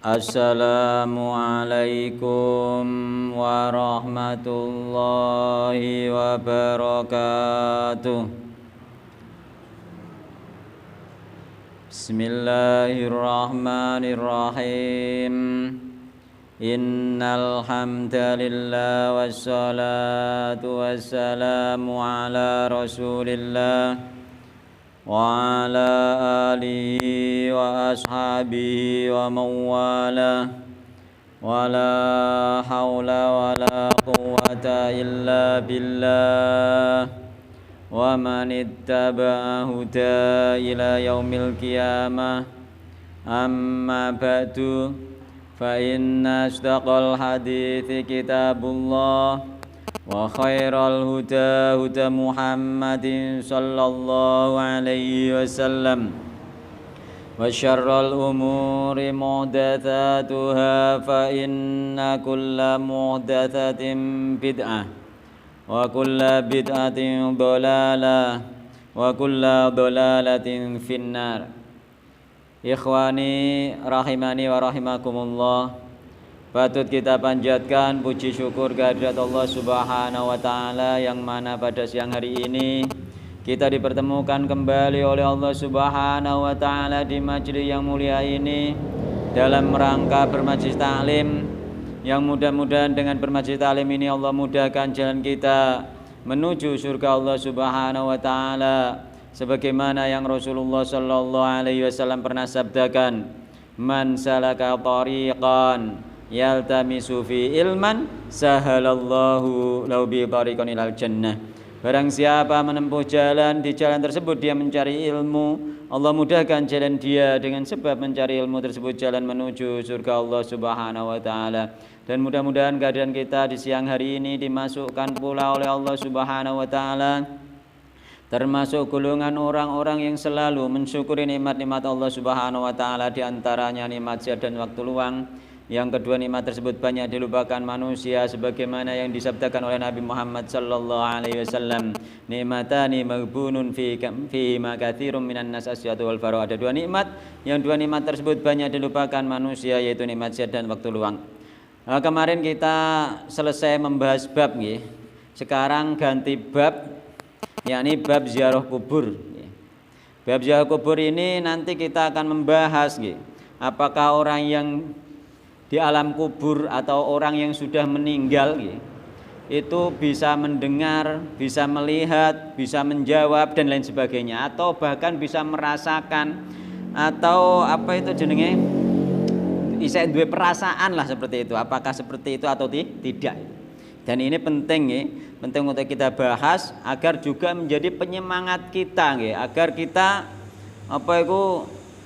Assalamualaikum warahmatullahi wabarakatuh. Bismillahirrahmanirrahim. Innal hamdalillah wassalatu wassalamu ala Rasulillah wa ala alihi wa ashabihi wa mawala wa la hawla wa la quwwata illa billah wa man ittaba'a huda ila yaumil qiyamah. Amma ba'du, fa inna asdaqal hadithi kitabullah wa khairal huda huda Muhammadin sallallahu alaihi wasallam wa syarral umuri muhdatsatuha fa inna kulla muhdatsatin bid'ah wa kulla bid'atin dhalalah wa kulla dhalalatin finnar. Ikhwani rahimani wa rahimakumullah, patut kita panjatkan puji syukur kehadirat Allah Subhanahu wa taala yang mana pada siang hari ini kita dipertemukan kembali oleh Allah Subhanahu wa taala di majelis yang mulia ini dalam rangka bermajelis taklim, yang mudah-mudahan dengan bermajelis taklim ini Allah mudahkan jalan kita menuju surga Allah Subhanahu wa taala, sebagaimana yang Rasulullah sallallahu alaihi wasallam pernah sabdakan, man salaka tariqan yaltamisu fi ilman sahalallahu lahu bi tariqan ilal jannah. Barang siapa menempuh jalan, di jalan tersebut dia mencari ilmu, Allah mudahkan jalan dia dengan sebab mencari ilmu tersebut jalan menuju surga Allah Subhanahu wa taala. Dan mudah-mudahan keadaan kita di siang hari ini dimasukkan pula oleh Allah Subhanahu wa taala termasuk golongan orang-orang yang selalu mensyukuri nikmat-nikmat Allah Subhanahu wa taala, di antaranya nikmat sehat dan waktu luang. Yang kedua, nikmat tersebut banyak dilupakan manusia sebagaimana yang disabdakan oleh Nabi Muhammad sallallahu alaihi wasallam, nikmatani maghbunun fi ma katsirun minan nas asyatu wal faraw. Ada dua nikmat, yang dua nikmat tersebut banyak dilupakan manusia, yaitu nikmat sehat dan waktu luang. Nah, kemarin kita selesai membahas bab nggih. Sekarang ganti bab, yakni bab ziarah kubur. Bab ziarah kubur ini nanti kita akan membahas apakah orang yang di alam kubur atau orang yang sudah meninggal itu bisa mendengar, bisa melihat, bisa menjawab dan lain sebagainya, atau bahkan bisa merasakan, atau apa itu jenenge isih duwe perasaan lah seperti itu. Apakah seperti itu atau tidak? Dan ini penting penting untuk kita bahas agar juga menjadi penyemangat kita agar kita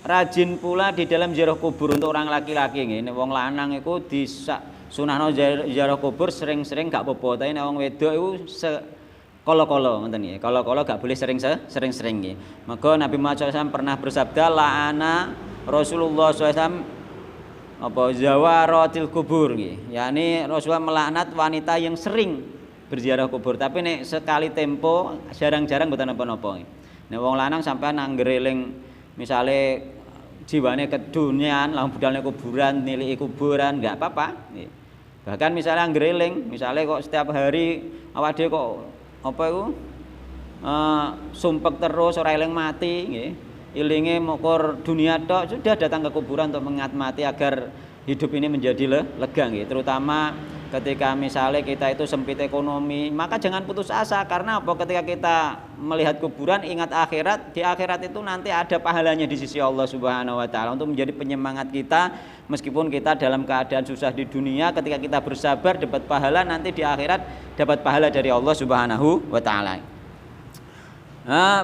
rajin pula di dalam ziarah kubur untuk orang laki-laki ini. Wong lanang iku disunahno ziarah kubur sering-sering gak apa-apa, tapi nek wong wedok iku kala-kala ngoten nggih. Kala-kala gak boleh sering-sering nggih. Maka Nabi Muhammad SAW pernah bersabda, la'ana Rasulullah SAW zawaratil kubur nggih. Yani Rasulullah melaknat wanita yang sering berziarah kubur, tapi nek sekali tempo jarang-jarang mboten napa-napa. Nek wong lanang sampean anggere eling misale jiwane kedunian langsung budalne kuburan, niliki kuburan, enggak apa-apa. Bahkan misalnya anggereling, misalnya kok setiap hari awak dhewe kok sumpek terus ora eling mati nggih. Ilinge mokor dunia tok, sudah datang ke kuburan untuk mengingat mati agar hidup ini menjadi lega nggih. Terutama ketika misalnya kita itu sempit ekonomi, maka jangan putus asa. Karena apa? Ketika kita melihat kuburan, ingat akhirat. Di akhirat itu nanti ada pahalanya di sisi Allah Subhanahu wa taala untuk menjadi penyemangat kita. Meskipun kita dalam keadaan susah di dunia, ketika kita bersabar dapat pahala, nanti di akhirat dapat pahala dari Allah Subhanahu wa taala.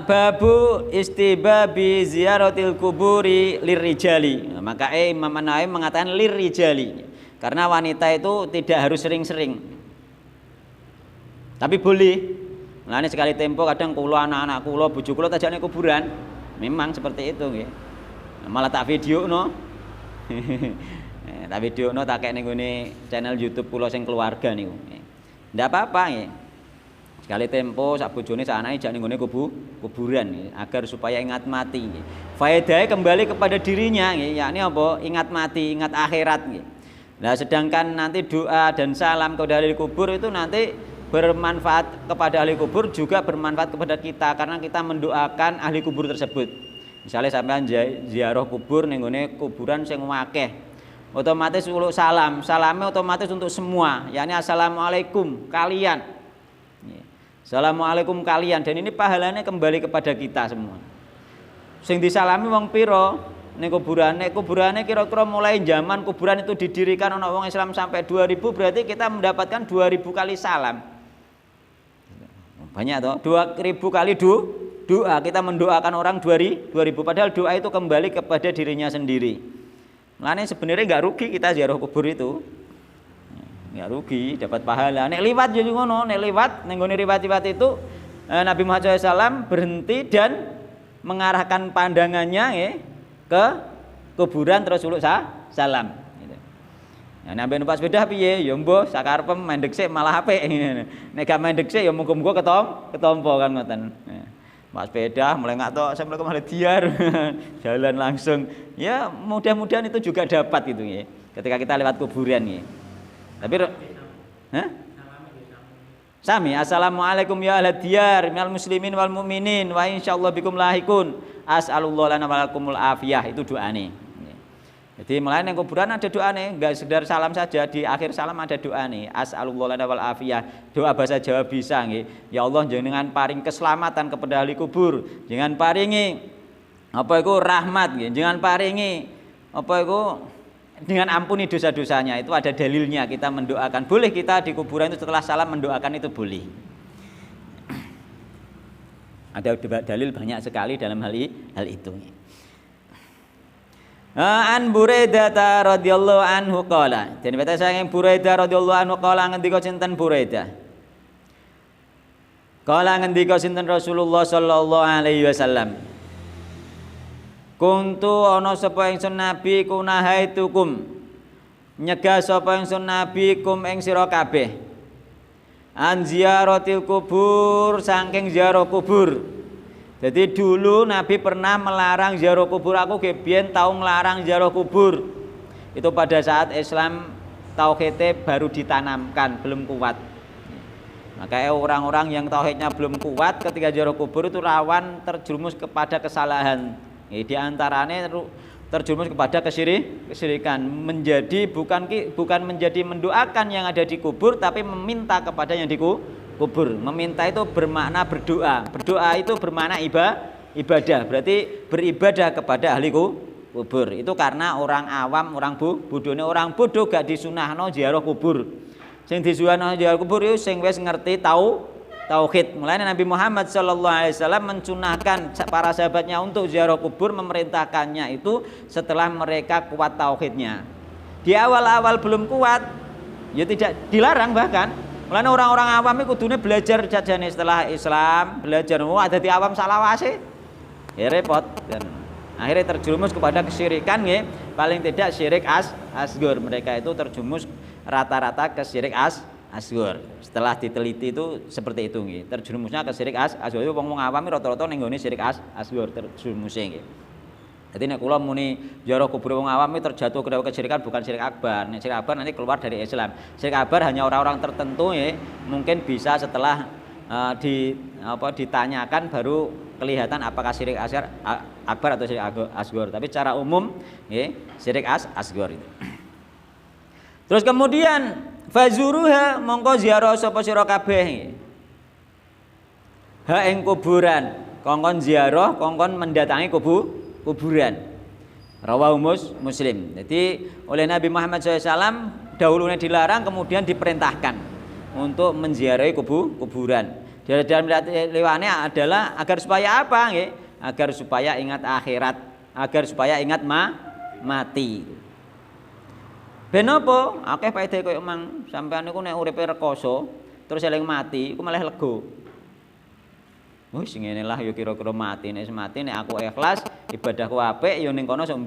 Babu istibabi ziyaratil kuburi lirrijali. Maka Imam An-Nawawi mengatakan lirrijali, karena wanita itu tidak harus sering-sering, tapi boleh. Nah, ini sekali tempo kadang kula anak-anak kula bojo kula tajane kuburan, memang seperti itu nggih. Malah tak video no. Tak video no tak kayak ning channel YouTube kula sing keluarga niku. Ndak apa-apa nggih. Sekali tempo sak bojone sak anake jak ning gone kuburan agar supaya ingat mati nggih. Faedahe kembali kepada dirinya nggih, yakni apa? Ingat mati, ingat akhirat nggih. Nah, sedangkan nanti doa dan salam kepada ahli kubur itu nanti bermanfaat kepada ahli kubur juga bermanfaat kepada kita karena kita mendoakan ahli kubur tersebut. Misalnya sampean ziarah kubur ning gone kuburan sing akeh, otomatis uluk salamnya otomatis untuk semua, yakni assalamualaikum kalian. Assalamualaikum kalian, dan ini pahalanya kembali kepada kita semua. Sing disalami wong piro ning kuburane kira-kira mulai zaman kuburan itu didirikan ana wong Islam sampai 2000, berarti kita mendapatkan 2000 kali salam. Banyak toh, 2000 kali doa, kita mendoakan orang 2000, padahal doa itu kembali kepada dirinya sendiri. Makanya sebenarnya enggak rugi kita ziarah kubur itu. Enggak rugi, dapat pahala. Nek liwat jadi ngono, nek liwat ning gone riwayat itu Nabi Muhammad SAW berhenti dan mengarahkan pandangannya ke kuburan terus uluk salam gitu. Nah, nambe numpak sepeda piye? Ya mbah sakarepem mendek sik malah apik. Nek gak mendek sik ya muga-muga ketompo kan ngoten. Pak sepeda mulai ngatok Assalamualaikum Diar jalan langsung. Ya mudah-mudahan itu juga dapat itu ya. Ketika kita lewat kuburan ya. Tapi sami assalamualaikum ya ahli diyar minal muslimin wal mu'minin wa insyaallah bikum lahikun as'alullah lana walakumul afiyah, itu doane. Jadi mulai yang kuburan ada doane, enggak sekedar salam saja, di akhir salam ada doane as'alullah lana wal afiyah, doa bahasa Jawa bisa nggih. Ya Allah jenengan paring keselamatan kepada ahli kubur, jangan paringi apa iku rahmat nggih, jangan paringi apa iku dengan ampuni dosa-dosanya. Itu ada dalilnya, kita mendoakan. Boleh kita di kuburan itu setelah salam mendoakan, itu boleh. Ada dalil banyak sekali dalam hal itu. An Buraidah radhiyallahu anhu qala. Jadi beta saking Buraidah radhiyallahu anhu qala ngendika sinten Buraidah. Qala ngendika sinten Rasulullah sallallahu alaihi wasallam. Kuntu ana sapa ingsun nabi kunahaitukum nyegah sapa ingsun nabi kum ing sira kabeh an ziyaratil kubur, saking ziarah kubur. Jadi dulu Nabi pernah melarang ziarah kubur. Aku biyen tau nglarang ziarah kubur. Itu pada saat Islam tauhidnya baru ditanamkan, belum kuat. Makanya orang-orang yang tauhidnya belum kuat ketika ziarah kubur itu rawan terjerumus kepada kesalahan. Di antaranya terjerumus kepada kesyirikan, menjadi bukan menjadi mendoakan yang ada di kubur, tapi meminta kepada yang di kubur. Meminta itu bermakna berdoa. Berdoa itu bermakna ibadah. Berarti beribadah kepada ahli kubur. Itu karena orang awam, orang bodone, orang bodoh gak disunahno ziarah kubur. Sing disunahno ziarah kubur itu sing wis ngerti tauhid. Mulanya Nabi Muhammad SAW mencunahkan para sahabatnya untuk ziarah kubur, memerintahkannya itu setelah mereka kuat tauhidnya. Di awal-awal belum kuat, ya tidak dilarang bahkan. Mulanya orang-orang awam itu kudune belajar jajane, setelah Islam belajar ada di awam salawase, ya repot dan akhirnya terjerumus kepada kesyirikan ya. Paling tidak syirik asghar. Mereka itu terjerumus rata-rata ke syirik asghar. Setelah diteliti itu seperti itu nggih. Terjerumusnya ke syirik asghar itu wong-wong awam rata-rata ning nggone syirik asghar terjerumusnya nggih. Jadi nek kula muni ziarah kubur wong awam itu terjatuh ke kesyirikan, bukan syirik akbar. Nek syirik akbar nanti keluar dari Islam. Syirik akbar hanya orang-orang tertentu ya, mungkin bisa setelah ditanyakan baru kelihatan apakah syirik akbar atau syirik asghar. Tapi secara umum ya syirik asghar itu. Terus kemudian fazuruha, mongko ziarah sapa sira kabeh ha ing kuburan, kongkon ziarah, kongkon mendatangi kuburan. Rawahu Muslim. Jadi oleh Nabi Muhammad SAW dahulunya dilarang, kemudian diperintahkan untuk menziarahi kuburan. Dalam liwane adalah agar supaya apa nggih? Agar supaya ingat akhirat, agar supaya ingat mati. Ben apa? Akeh paedahe koyo mang sampean niku nek uripe rekoso terus eling mati iku malah lega. Wis ngene lah ya kira-kira mati, nek aku ikhlas, ibadahku apik ya ning kono sok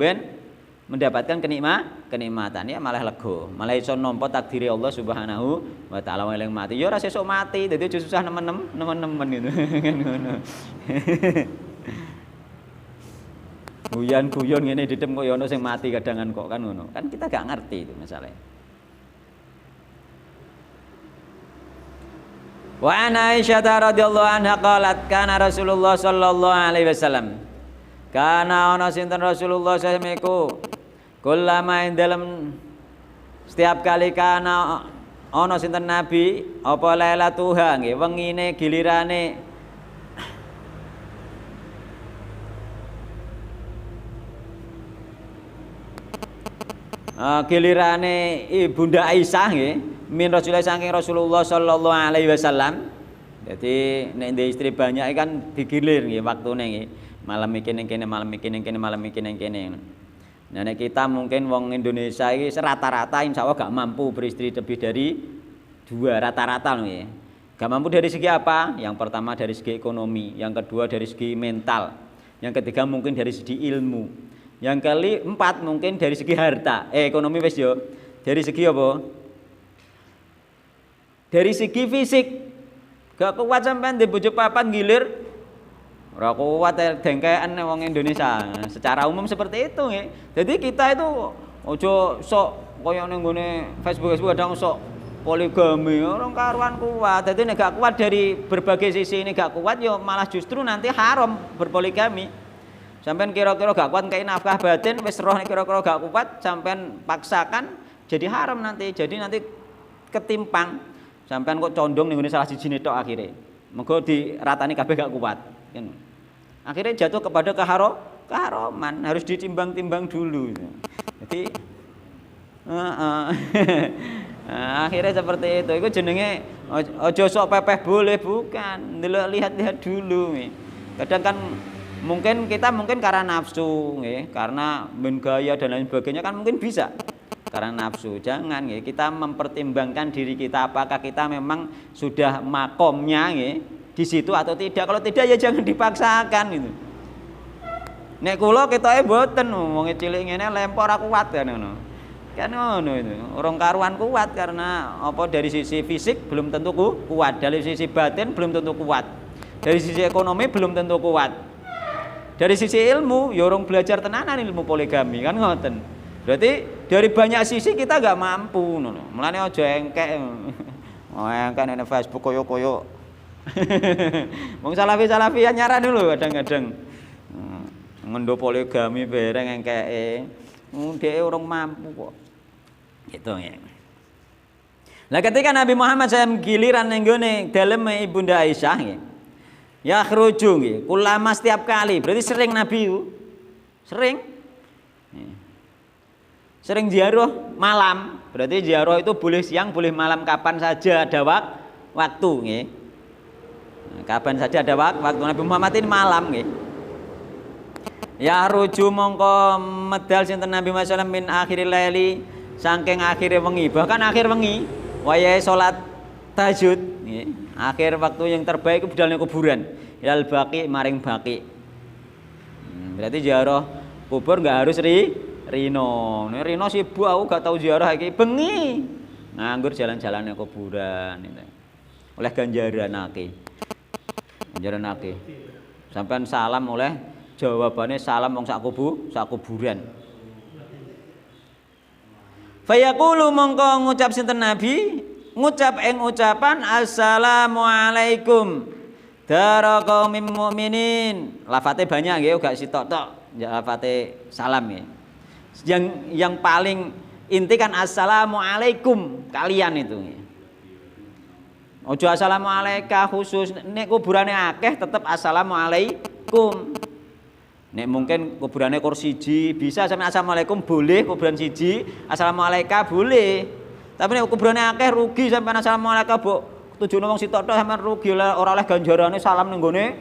mendapatkan kenikmatan ya malah lega, malah iso nampa takdiri Allah Subhanahu wa taala eling mati. Ya ora sesuk mati, dadi aja susah nemen-nemen gitu kan ngono. Guyon-guyon ngene didem kok ya ono sing mati kadangan kok kan ngono. Kan kita gak ngerti itu masalahnya. Wa ana Aisyah radhiyallahu anha qalat kana Rasulullah sallallahu alaihi wasallam. Kana ana sinten Rasulullah samiku kullama ing dalem setiap kali kana ana sinten Nabi apa lailatuha nggih wengine gilirane gilirane Ibunda Aisyah nggih min Rasulullah saking Rasulullah sallallahu alaihi wasallam. Jadi nek ndek istri banyak kan digilir nggih waktune nggih. Malam iki ning kene, malam iki ning kene, malam iki ning kene. Nah nek kita mungkin wong Indonesia iki rata-rata insyaallah gak mampu beristri lebih dari 2 rata-rata lho nggih. Gak mampu dari segi apa? Yang pertama dari segi ekonomi, yang kedua dari segi mental, yang ketiga mungkin dari segi ilmu. Yang keempat mungkin dari segi harta. Ekonomi wis yo. Dari segi apa? Dari segi fisik. Gak kuat sampean ndek bojo papat gilir. Ora kuat dengkean wong Indonesia. Secara umum seperti itu nggih. Jadi kita itu ojo sok koyo ning nggone Facebook kadang sok poligami, orang karuan kuat. Jadi nek gak kuat dari berbagai sisi ini gak kuat ya malah justru nanti haram berpoligami. Sampean kira-kira gak kuat kayak nafkah batin wis roh nek kira-kira gak kuat sampean paksakan jadi haram nanti. Jadi nanti ketimpang. Sampean kok condong ning ngene salah siji tok akhire. Mergo diratani kabeh gak kuat. Akhirnya jatuh kepada keharaman, harus ditimbang-timbang dulu. Jadi akhirnya seperti itu. Itu jenenge ojo sok pepeh boleh bukan. Lihat-lihat dulu. Kadang kan mungkin kita karena nafsu, karena gaya dan lain sebagainya kan mungkin bisa. Karena nafsu, jangan kita mempertimbangkan diri kita apakah kita memang sudah makomnya di situ atau tidak. Kalau tidak ya jangan dipaksakan gitu. Nek kula ketoke mboten wong cilik ngene lempar aku kuat kan ngono. Kan ngono itu. Orang karuan kuat karena apa dari sisi fisik belum tentu kuat, dari sisi batin belum tentu kuat. Dari sisi ekonomi belum tentu kuat. Dari sisi ilmu ya orang belajar tenanan ilmu poligami kan ngoten. Berarti dari banyak sisi kita gak mampu ngono. Mulane aja engkek. Oh engkek nang Facebook koyo-koyo. Wong salafi-salafi nyaran dulu kadang-kadang. Ngendo poligami bareng engkeke. Dhek urung mampu kok. Gitu ya. Lah ketika Nabi Muhammad SAW giliran ning gone dalem Ibunda Aisyah nggih. Ya khruju nggih, ulama setiap kali. Berarti sering Nabi itu. Sering ziarah malam. Berarti ziarah itu boleh siang, boleh malam kapan saja ada waktu nggih. Kapan saja ada waktu. Nabi Muhammad ini malam nggih. Ya ruju mongko medal sinten Nabi Muhammad sallallahu min akhiril laili saking akhire wengi. Bahkan akhir wengi wayahe salat tahajud nggih. Akhir waktu yang terbaik budal ning kuburan. Ilal baqi maring baqi. Berarti ziarah kubur enggak harus rino. Nek rino sibuk aku gak tau ziarah iki bengi. Nganggur jalan-jalan ning kuburan itu. Oleh ganjaran akeh. Sampean salam oleh jawabannya salam wong sak kuburan. Fayaqulu mongko ngucap sinten Nabi, ngucap ucapan assalamualaikum dara qaumim mukminin. Lafate banyak nggih gak sitok-tok lafate salam ya. Yang paling inti kan assalamualaikum kalian itu. Ojo assalamualaikum khusus nek kuburane akeh tetep assalamualaikum. Nek mungkin kuburane kur siji bisa sampe assalamualaikum boleh, kuburan siji assalamualaikum boleh. Tapi nek kuburane akeh rugi sampe assalamualaikum mbok tujune wong sitok tok sampean rugi ora oleh ganjarane salam ning gone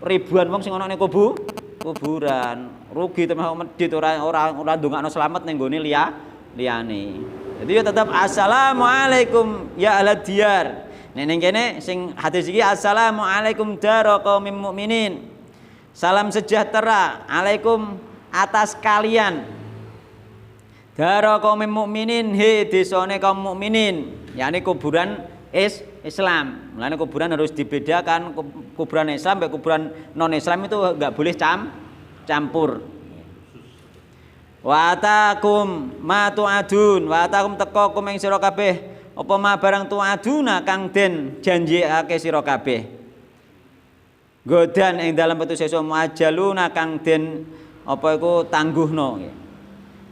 ribuan wong sing ana ning kuburan. Rugi temen medhit ora ndongakno slamet ning gone liyane. Jadi ya tetap assalamualaikum ya ahlad diyar. Ning kene sing hadis iki assalamualaikum dara qaumim mukminin. Salam sejahtera alaikum atas kalian. Dara kaum mukminin he desane kaum mukminin, yakni kuburan Islam. Mulane kuburan harus dibedakan, kuburan Islam dan kuburan non Islam itu enggak boleh campur. Wa atakum ma tu'adun, wa atakum teko kum ing sira kabeh apa ma barang tu'aduna kang den janjiake sira kabeh. Godan ing dalam petu sesa muajaluna kang den apa iku tangguhno.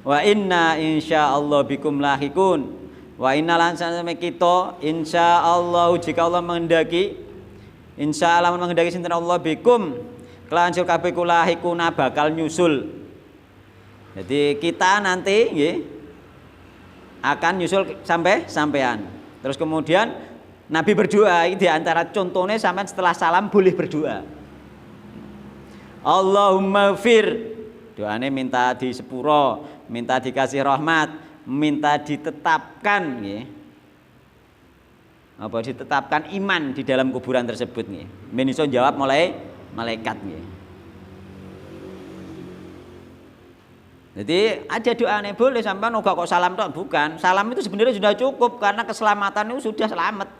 Wa inna insyaallah bikum lahikun. Wa inna lan sami kita insyaallah jika Allah menghendaki insyaallah menghendaki sinten Allah bikum kelawan sira kabeh lahikuna bakal nyusul. Jadi kita nanti nggih akan nyusul sampean. Terus kemudian Nabi berdoa, di antara contohnya sampean setelah salam boleh berdoa. Allahumma fir, doanya minta di sepuro, minta dikasih rahmat, minta ditetapkan nggih. Apa ditetapkan iman di dalam kuburan tersebut nggih. Men iso jawab mulai malaikat nggih. Jadi ada doanya boleh sampai noga kok salam tok bukan. Salam itu sebenarnya sudah cukup karena keselamatan itu sudah selamat.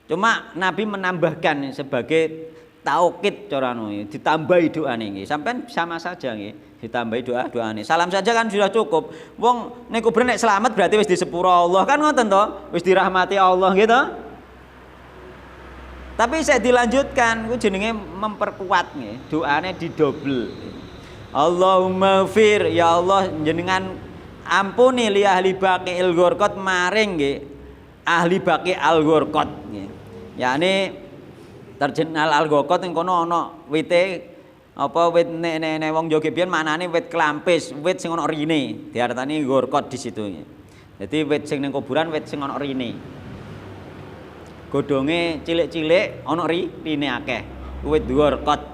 Cuma Nabi menambahkan sebagai taukid corano ditambahi doane nggih. Sampeyan sama saja nggih, ditambahi doane. Salam saja kan sudah cukup. Wong nek kuburan nek selamat berarti wis disepuro Allah kan ngoten to? Wis dirahmati Allah gitu. Tapi saya dilanjutkan ku jenenge memperkuat nggih. Doane didobel. Allahumma fir, ya Allah jenengan ampuni li ahli Baqi'il Gharqad maring nggih ahli Baqi'il Gharqad nggih. Yakni terjenal al-Gharqad ing kono ana wite apa wit nek wong Jawa biyen maknane wit klampis, wit sing ana rine, diartani Gharqad di situ nggih. Dadi wit sing ning kuburan wit sing ana rine. Godhonge cilik-cilik ana rine akeh. Wit Gharqad.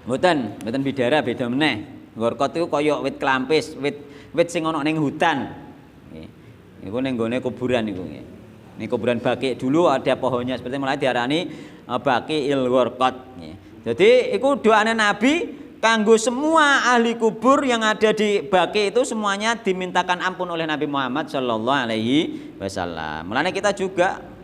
Mboten bidara beda meneh. Gharqad iku kaya wit klampis, wit sing ana ning hutan. Nggih. Iku ning gone kuburan iku nggih. Ning kuburan Baqi dulu ada pohonnya seperti mulai diarani Baqi'il Gharqad nggih. Jadi iku doane Nabi kanggo semua ahli kubur yang ada di Baqi itu semuanya dimintakan ampun oleh Nabi Muhammad sallallahu alaihi wasallam. Mulane kita juga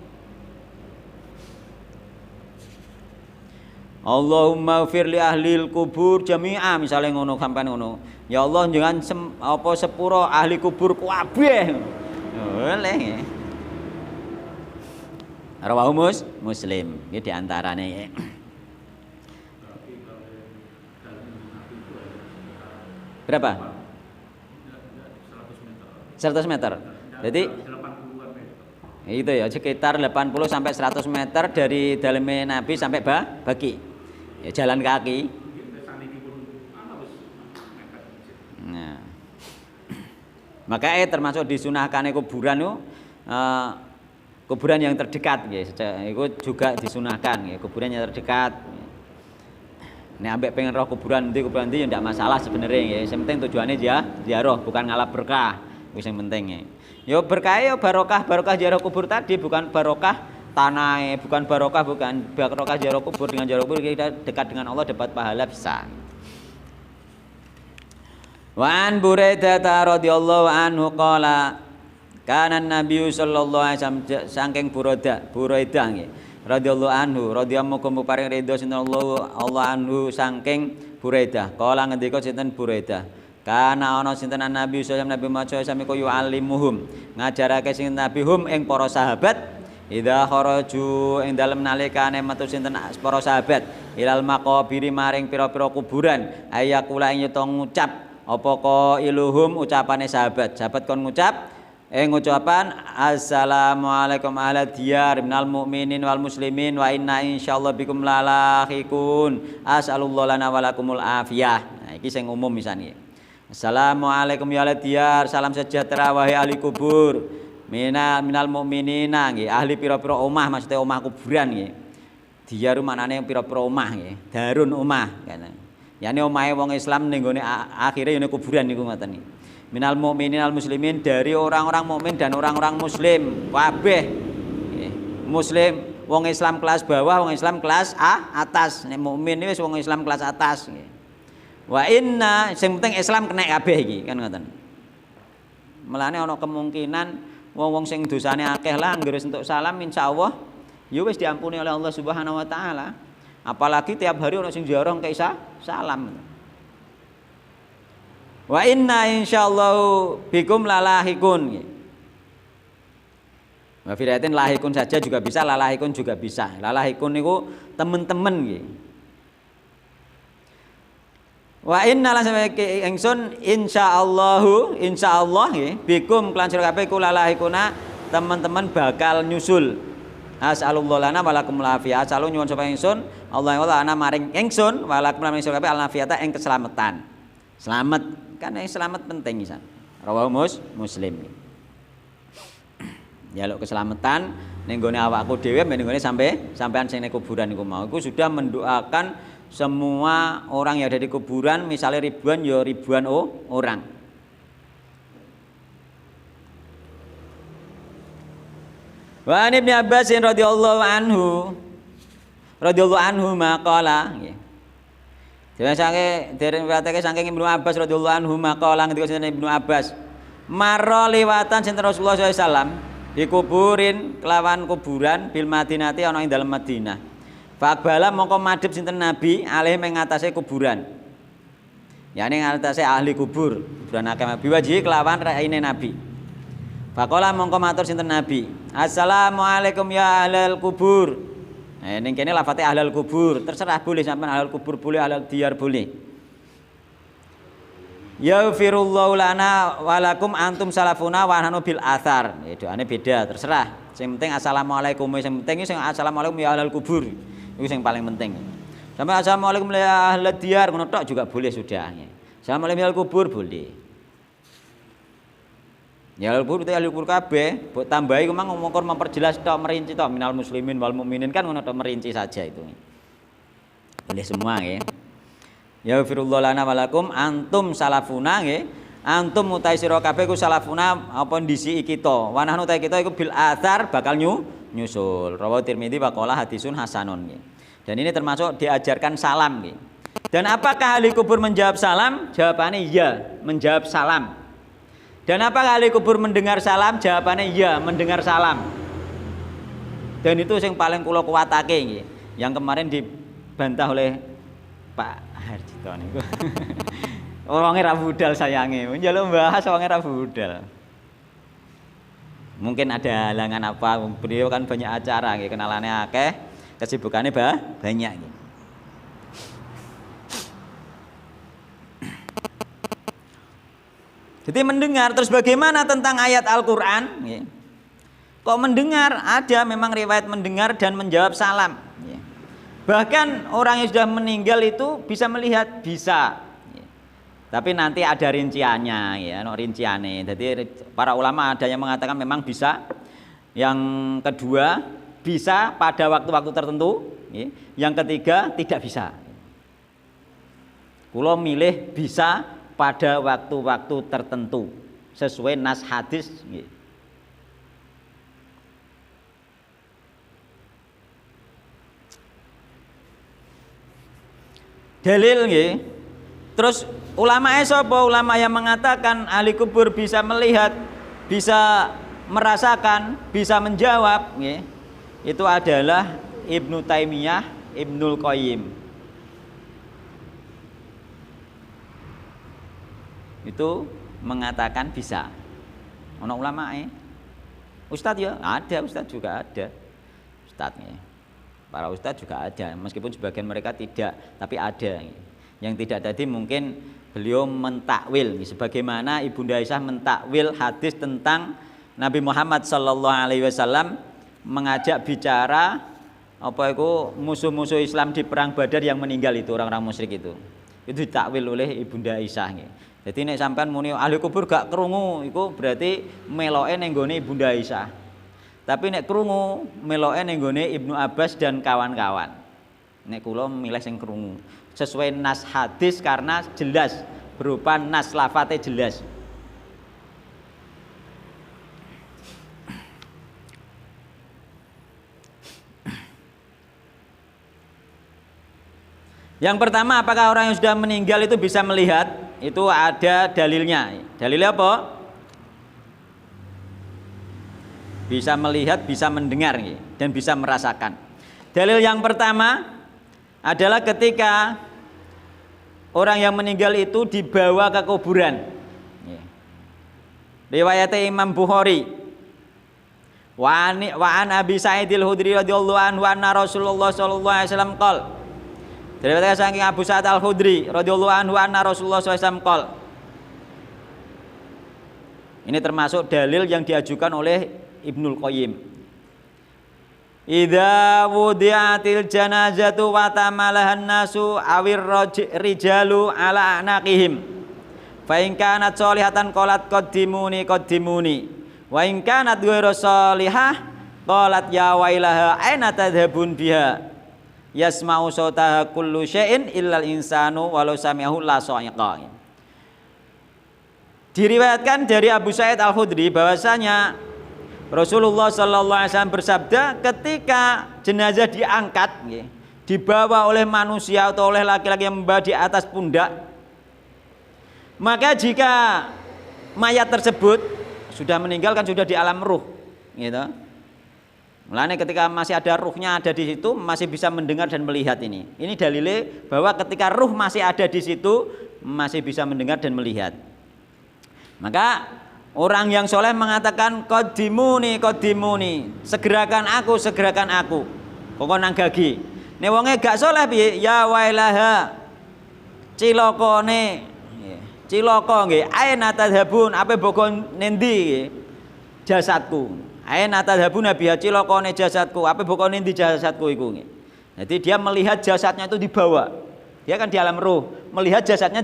Allahumma fir li ahlil kubur jami'a misalnya ngono sampean ngono. Ya Allah jangan sepuro ahli kubur kabeh. Boleh. Rawahu Muslim. Iki di antarane. Berapa? 100 meter. Jadi itu ya sekitar 80 sampai 100 meter dari daleme Nabi sampai Baqi. Ya jalan kaki. Nah. Makanya termasuk disunahkan kuburan itu kuburan yang terdekat itu juga disunahkan kuburan yang terdekat. Nek ambek pengen roh kuburan ndi ya ndak masalah sebenarnya ya. Yang penting tujuannya ziarah bukan ngalap berkah. Wis yang penting ya. Yo berkah yo barokah ziarah kubur tadi bukan barokah tanah, bukan barokah ziarah kubur. Dengan ziarah kubur kita dekat dengan Allah dapat pahala bisa. Wa an Buraidah radhiyallahu anhu qala kana Nabi sallallahu alaihi wasallam saking Buraidah nggih radhiyallahu anhu radhiyallahu paring ridho sinten Allah anhu saking Buraidah qala ngendika sinten Buraidah kana ana sinten Nabi sallallahu alaihi wasallam Nabi Muhammad sami koyo alimuhum ngajarake sinten Nabi hum ing para sahabat idza kharaju ing dalem nalikane metu sinten para sahabat ilal maqabiri maring pira-pira kuburan ayakula ing nyeto ngucap apa iluhum ucapane sahabat kon ngucap ucapan assalamualaikum ahla diyar minal mu'minin wal muslimin wa inna insyaallah bikum lalahiqun as'alullah lana walakumul afiyah. Nah iki sing umum misane. Assalamualaikum ya ahla diyar, salam sejahtera wahai ahli kubur. Minal mu'minina nggih, ahli pira-pira omah maksudnya omah kuburan nggih. Diyar maknane pira-pira omah nggih, darun omah kan. Yani omahe wong Islam ning gone akhire yen kuburan niku ngoten nggih. Minal mu'minin al muslimin dari orang-orang mukmin dan orang-orang muslim kabeh. Muslim wong Islam kelas bawah, wong Islam kelas atas. Nek mukmin wis wong Islam kelas atas nggih. Wa inna sing penting Islam kena kabeh iki kan ngoten. Mulane ana kemungkinan wong-wong sing dosane akeh lah anggere entuk salam insyaallah ya wis diampuni oleh Allah Subhanahu wa taala. Apalagi tiap hari ana sing ziarah kei salam. Wa inna insyaallah bikum lalahikun. Wa firatin lahikun saja juga bisa, lalahikun juga bisa. Lalahikun niku temen-temen nggih. Wa inna la sameke ingsun insyaallah nggih bikum kelan sira kabeh kula lahikuna teman-teman bakal nyusul. As'alullah lana walakum lafiat. Asalu nyuwun sapa ingsun Allah ana maring ingsun walakum lan sira kabeh alafiyata ing keselamatan. Selamat kan yang selamat penting isan. Rawahu Muslim. Jaluk keselamatan ning gone awakku dhewe ning gone sampean sing ning kuburan niku mau iku sudah mendoakan semua orang yang ada di kuburan, misalnya ribuan ya ribuan orang. Wa Ibnu Abbas radhiyallahu anhu maqala nggih. Dene saking Ibnu Abbas radhiyallahu anhu maqala ngendika sinten Ibnu Abbas, marra liwatan sinten Rasulullah sallallahu alaihi wasallam dikuburin kelawan kuburan bil Madinati ana ing dalem Madinah. Faqbala mongko madhep sinten Nabi alih ing ngatasé kuburan. Yani ngatasé ahli kuburan akeh Nabi wajhi kelawan raine Nabi. Faqala mongko matur sinten Nabi, "Assalamualaikum ya ahlal kubur." Nah, ning kene lafate ahlal kubur, terserah boleh sampean ahlal kubur boleh, ahlal diyar boleh. Yaghfirullahu lana walakum antum salafuna wa nahnu bil athar. Ya doane beda, terserah. Sing penting assalamualaikum, sing penting sing assalamualaikum ya ahlal kubur. Itu yang paling penting. Sampai assalamualaikum ya ahlad diyar ngono tok juga boleh sudah. Assalamualaikum ya kubur boleh. Ya kubur itu ahli kubur kabeh, mbok tambahi ku mang ngomong memperjelas tok merinci tok minal muslimin wal mukminin kan ngono tok merinci saja itu. Boleh semua nggih. Ya firullah lana walakum antum salafuna nggih. Antum utai sira kabeh ku salafuna apa ndisi kita. Wa nahnu utai kita iku bil athar bakal nyusul. Rawahu Tirmidzi wa qala hadisun hasanun nggih. Dan ini termasuk diajarkan salam nggih. Dan apakah ahli kubur menjawab salam? Jawabannya iya, menjawab salam. Dan apakah ahli kubur mendengar salam? Jawabannya iya, mendengar salam. Dan itu yang paling kula kuwatake nggih. Yang kemarin dibantah oleh Pak Harjito niku. Orangnya ra budal sayange. Njaluk bahas orangnya ra budal. Mungkin ada halangan apa, beliau kan banyak acara nggih, kenalannya akeh, kesibukannya banyak nggih. Jadi mendengar, terus bagaimana tentang ayat Al-Qur'an nggih? Kok mendengar? Ada memang riwayat mendengar dan menjawab salam nggih. Bahkan orang yang sudah meninggal itu bisa melihat, bisa. Tapi nanti ada rinciannya ya, no rinciannya. Jadi para ulama ada yang mengatakan memang bisa. Yang kedua bisa pada waktu-waktu tertentu. Yang ketiga tidak bisa. Kulo milih bisa pada waktu-waktu tertentu sesuai nas hadis. Dalil nggih. Terus ulama sapa? Ulama yang mengatakan ahli kubur bisa melihat, bisa merasakan, bisa menjawab nggih. Itu adalah Ibnu Taimiyah, Ibnul Qayyim. Itu mengatakan bisa. Ono ulama Ustadz ya? Ada, ustadz juga ada. Ustadznya. Para ustadz juga ada, meskipun sebagian mereka tidak, tapi ada. Yang tidak tadi mungkin beliau mentakwil sebagaimana Ibunda Aisyah mentakwil hadis tentang Nabi Muhammad sallallahu alaihi wasallam mengajak bicara apa itu musuh-musuh Islam di perang Badar yang meninggal itu orang-orang musyrik itu ditakwil oleh Ibunda Aisyah. Jadi nek sampean muni ahli kubur gak krungu iku berarti meloke ning gone Ibunda Aisyah. Tapi nek krungu meloke ning gone Ibnu Abbas dan kawan-kawan. Nek kula milih sing krungu sesuai nas hadis karena jelas berupa nas lafate jelas. Yang pertama, apakah orang yang sudah meninggal itu bisa melihat? Itu ada dalilnya. Dalilnya apa? Bisa melihat, bisa mendengar dan bisa merasakan. Dalil yang pertama adalah ketika orang yang meninggal itu dibawa ke kuburan. Riwayat Imam Bukhari. Wa an Abi Sa'idil Khudri radhiyallahu anhu anna Rasulullah sallallahu alaihi wasallam qol. Dari saking Abu Sa'id Al-Khudri radhiyallahu anhu anna Rasulullah sallallahu alaihi wasallam qol. Ini termasuk dalil yang diajukan oleh Ibnul Qayyim. Idza wudi'atil janazatu wa tamalahan nasu awir rijalu ala anaqihim. Fa in kanat sholihatan qalat qaddimuni wa in kanat ghairu sholihah qalat ya wailaha aina tadhhabun biha yasma'u sautaha kullu syai'in illal insanu walau sami'ahu la sa'iqa. Diriwayatkan dari Abu Sa'id Al-Khudri bahwasanya Rasulullah sallallahu alaihi wasallam bersabda, ketika jenazah diangkat dibawa oleh manusia atau oleh laki-laki yang membawa di atas pundak, maka jika mayat tersebut sudah meninggal kan sudah di alam ruh gitu. Mulanya ketika masih ada ruhnya ada di situ masih bisa mendengar dan melihat ini. Ini dalilnya bahwa ketika ruh masih ada di situ masih bisa mendengar dan melihat. Maka orang yang soleh mengatakan qaddimuni, segerakan aku. Kok nang gagi. Nek wonge gak soleh piye? Ya wailaha. Cilokone. Cilaka nggih, aina tadhabun, ape boko nendi jasadku. Aina tadhabun biha cilakane jasadku, ape boko nendi jasadku iku nggih. Jadi dia melihat jasadnya itu dibawa. Dia kan di alam ruh, melihat jasadnya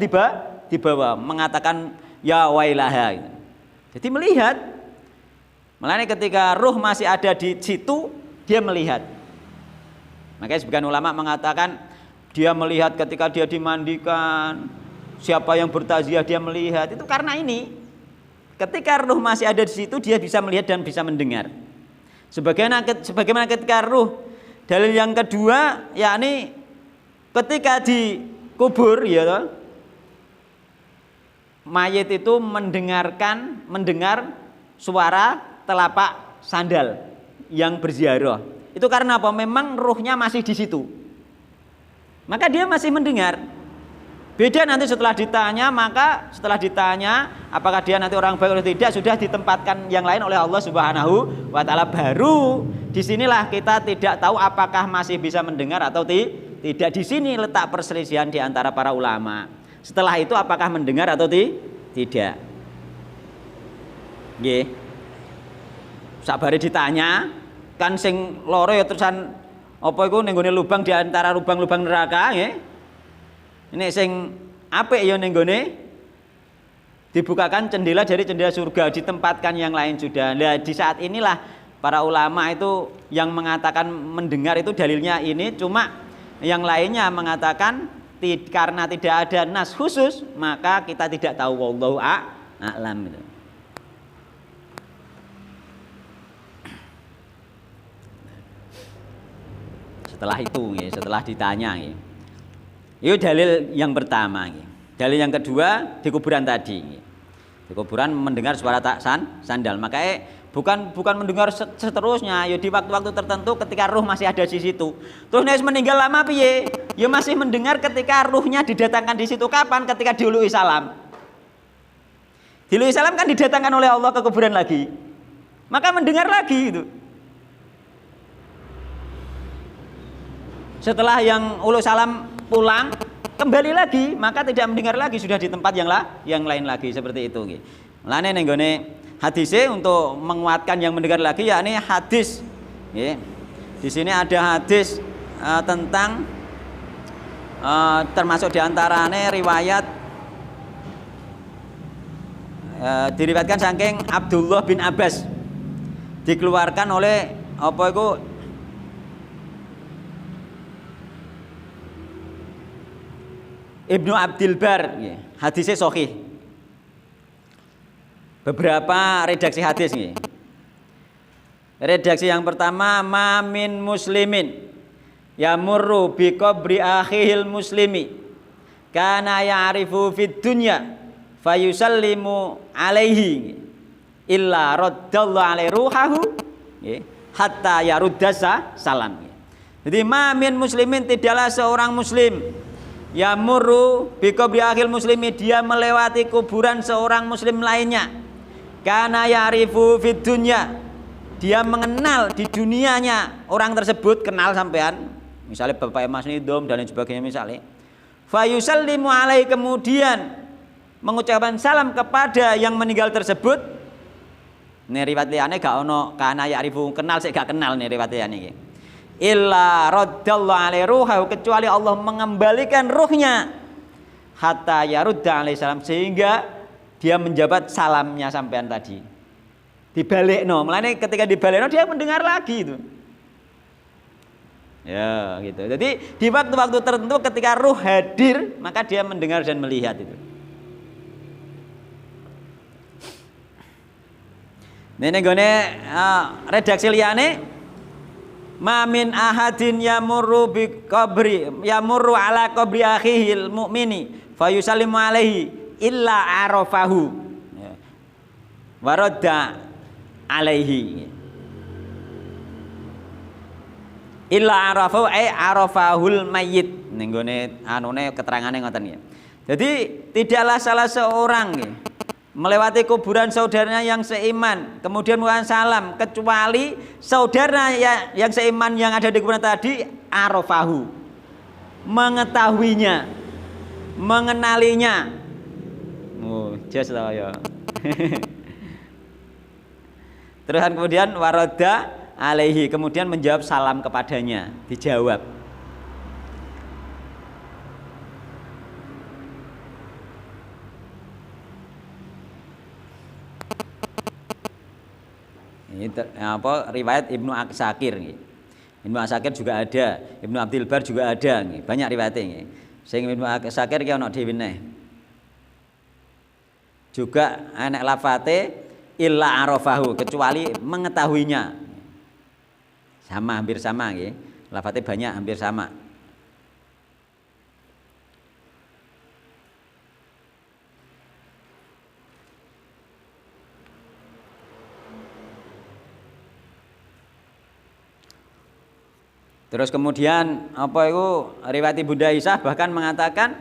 dibawa, mengatakan ya wailaha gitu. Jadi melihat. Makanya ketika ruh masih ada di situ, dia melihat. Makanya sebagian ulama mengatakan dia melihat ketika dia dimandikan. Siapa yang bertaziah dia melihat, itu karena ini ketika ruh masih ada di situ dia bisa melihat dan bisa mendengar. Sebagaimana ketika ruh. Dalil yang kedua yakni ketika dikubur ya toh, mayit itu mendengar suara telapak sandal yang berziarah. Itu karena apa? Memang ruhnya masih di situ. Maka dia masih mendengar. Beda nanti setelah ditanya, maka setelah ditanya apakah dia nanti orang baik atau tidak sudah ditempatkan yang lain oleh Allah Subhanahu wa taala, baru disinilah kita tidak tahu apakah masih bisa mendengar atau tidak. Di sini letak perselisihan di antara para ulama. Setelah itu apakah mendengar atau tidak. Nggih. Sabare ditanya kan sing loro ya terusan apa iku ning gone lubang di antara lubang-lubang neraka nggih. Ini sing apik ya ning gone dibukakan jendela dari jendela surga, ditempatkan yang lain sudah. Nah, di saat inilah para ulama itu yang mengatakan mendengar itu dalilnya ini, cuma yang lainnya mengatakan karena tidak ada nas khusus maka kita tidak tahu, wallahu a'lam gitu. Setelah itu setelah ditanya itu dalil yang pertama. Dalil yang kedua di kuburan tadi. Di kuburan mendengar suara sandal. Makanya bukan mendengar seterusnya. Ya di waktu-waktu tertentu ketika ruh masih ada di situ. Terus nek meninggal lama piye? Ya masih mendengar ketika ruhnya didatangkan di situ. Kapan? Ketika diului salam. Diului salam kan didatangkan oleh Allah ke kuburan lagi. Maka mendengar lagi itu. Setelah yang ulu salam pulang kembali lagi, maka tidak mendengar lagi, sudah di tempat yang lain lagi, seperti itu nggih. Mulane ning gone hadise untuk menguatkan yang mendengar lagi yakni hadis nggih. Di sini ada hadis tentang termasuk diantaranya riwayat diriwayatkan saking Abdullah bin Abbas, dikeluarkan oleh apa itu Ibnu Abdil Bar, hadisnya sahih. Beberapa redaksi hadis nih. Redaksi yang pertama, mamin muslimin yamurru bi qabri akhihil muslimi kana ya'rifu fid dunya fayusallimu alaihi illa raddallahu alaihi ruhahu hatta yarudda salam. Jadi mamin muslimin, tidaklah seorang muslim yamurru bi qabri akhil muslimi, dia melewati kuburan seorang muslim lainnya, kana ya'rifu fid dunya, dia mengenal di dunianya orang tersebut, kenal sampean misalnya Bapak Mas Nidom dan lain sebagainya misalnya, fayusallimu alaihi, kemudian mengucapkan salam kepada yang meninggal tersebut. Nih riwayat liyane gak ono kana ya'rifu, kenal sik gak kenal nih riwayat liyane iki. Illa raddallahu alaihi ruhahu, kecuali Allah mengembalikan ruhnya hatta yarudda alaihi salam, sehingga dia menjabat salamnya sampean tadi. Dibalekno, mulane ketika dibalekno dia mendengar lagi itu. Ya, gitu. Jadi di waktu-waktu tertentu ketika ruh hadir, maka dia mendengar dan melihat itu. Nene gone redaksi liyane, mamin ahadin yamurru bi qabri yamurru ala qabri akhihil mu'mini fayusallimu alaihi illa arafahu wa radda alaihi illa arafahu ay arafahul mayyit. Ning gone anune keterangane ngoten ya. Jadi tidaklah salah seorang melewati kuburan saudaranya yang seiman kemudian mengucapkan salam, kecuali saudara yang seiman yang ada di kuburan tadi arafahu, mengetahuinya, mengenalinya. Oh, jelas lah ya. Terus kemudian waroda alaihi, kemudian menjawab salam kepadanya, dijawab. Ini apa riwayat Ibnu Asakir nih. Ibnu Asakir juga ada, Ibnu Abdul Bar juga ada nih. Banyak riwayatnya nih. Sing Ibnu Asakir ki ana dhewe neh. Juga anak lafate illa arafahu, kecuali mengetahuinya. Sama, hampir sama nggih. Lafate banyak, hampir sama. Terus kemudian apa itu riwayat Bunda Aisyah bahkan mengatakan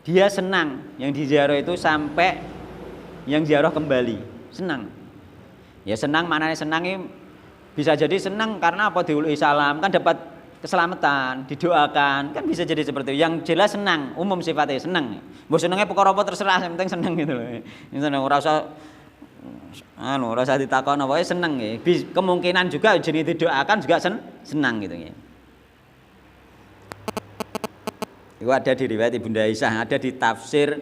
dia senang yang diziarah itu sampai yang ziarah kembali, senang. Ya senang, maknanya senang ini bisa jadi senang karena apa, diului salam kan dapat keselamatan, didoakan kan bisa jadi seperti itu. Yang jelas senang, umum sifatnya senang. Mbok senenge perkara apa terserah, yang penting senang gitu loh. Seneng ora usah rasa ditakon apa seneng ya. Kemungkinan juga jenis didoakan juga senang gitu ya. Itu ada di riwayat Ibunda Aisyah, ada di tafsir.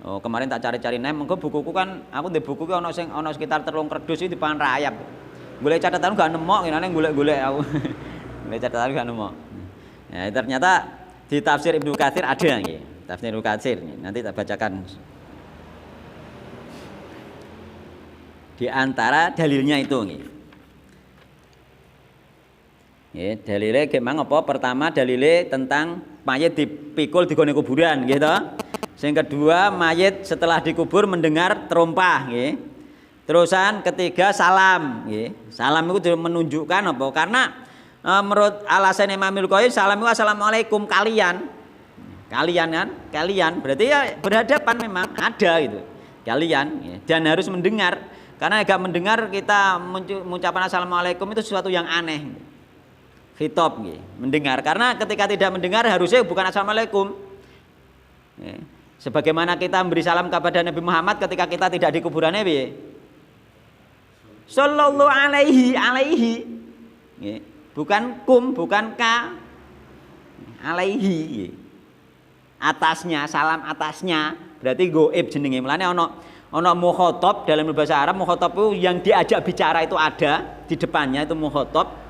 Oh, kemarin tak cari-cari nih, mengko bukuku kan aku di buku ki ono sekitar 3 kerdus iki dipangan rayap. Golek catatan gak nemu, ngene golek-golek aku. Golek catatan gak nemu. Ya, ternyata di tafsir Ibnu Katsir ada nggih. Tafsir Ibnu Katsir nanti tak bacakan. Di antara dalilnya itu nggih. Nggih, dalile gemang apa? Pertama dalile tentang mayit dipikul di gone kuburan nggih to. Sing kedua mayit setelah dikubur mendengar terompah nggih. Terusan ketiga salam nggih. Salam itu menunjukkan apa? Karena menurut alasan Imam Al-Qayyim salam itu assalamualaikum kalian. Kalian kan? Kalian berarti ya berhadapan memang ada gitu. Kalian ya. Dan harus mendengar. Karena agak mendengar kita mengucapkan assalamualaikum itu sesuatu yang aneh. Khitab nggih, mendengar. Karena ketika tidak mendengar harusnya bukan assalamualaikum. Ya. Sebagaimana kita memberi salam kepada Nabi Muhammad ketika kita tidak di kuburannya piye? Sallallahu alaihi. Ya. Bukan kum, bukan ka. Alaihi. Ya. Atasnya, salam atasnya. Berarti goib jenenge. Mulane ono mukhatab dalam bahasa Arab, mukhatab itu yang diajak bicara itu ada di depannya itu mukhatab.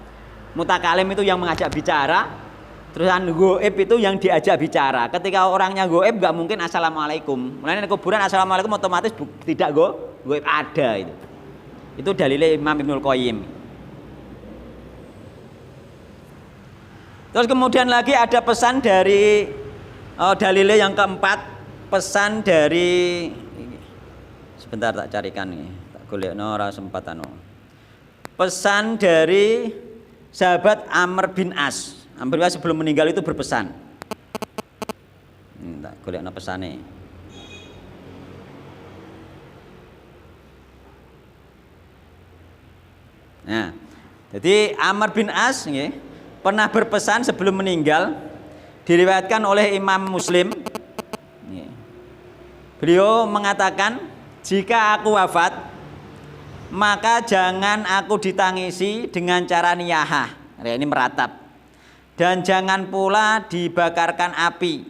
Mutakalim itu yang mengajak bicara. Terusan goib itu yang diajak bicara. Ketika orangnya goib nggak mungkin assalamualaikum. Mulai di kuburan assalamualaikum otomatis tidak goib ada itu. Itu dalilnya Imam Ibnul Qayyim. Terus kemudian lagi ada pesan dari dalilnya yang keempat, pesan dari sebentar tak carikan nih, tak golekno ora sempatan. Pesan dari sahabat Amr bin As. Amr bin As sebelum meninggal itu berpesan. Tak golekno pesane. Nah, jadi Amr bin As nggih pernah berpesan sebelum meninggal, diriwayatkan oleh Imam Muslim. Beliau mengatakan, jika aku wafat, maka jangan aku ditangisi dengan cara niyahah, ini meratap, dan jangan pula dibakarkan api.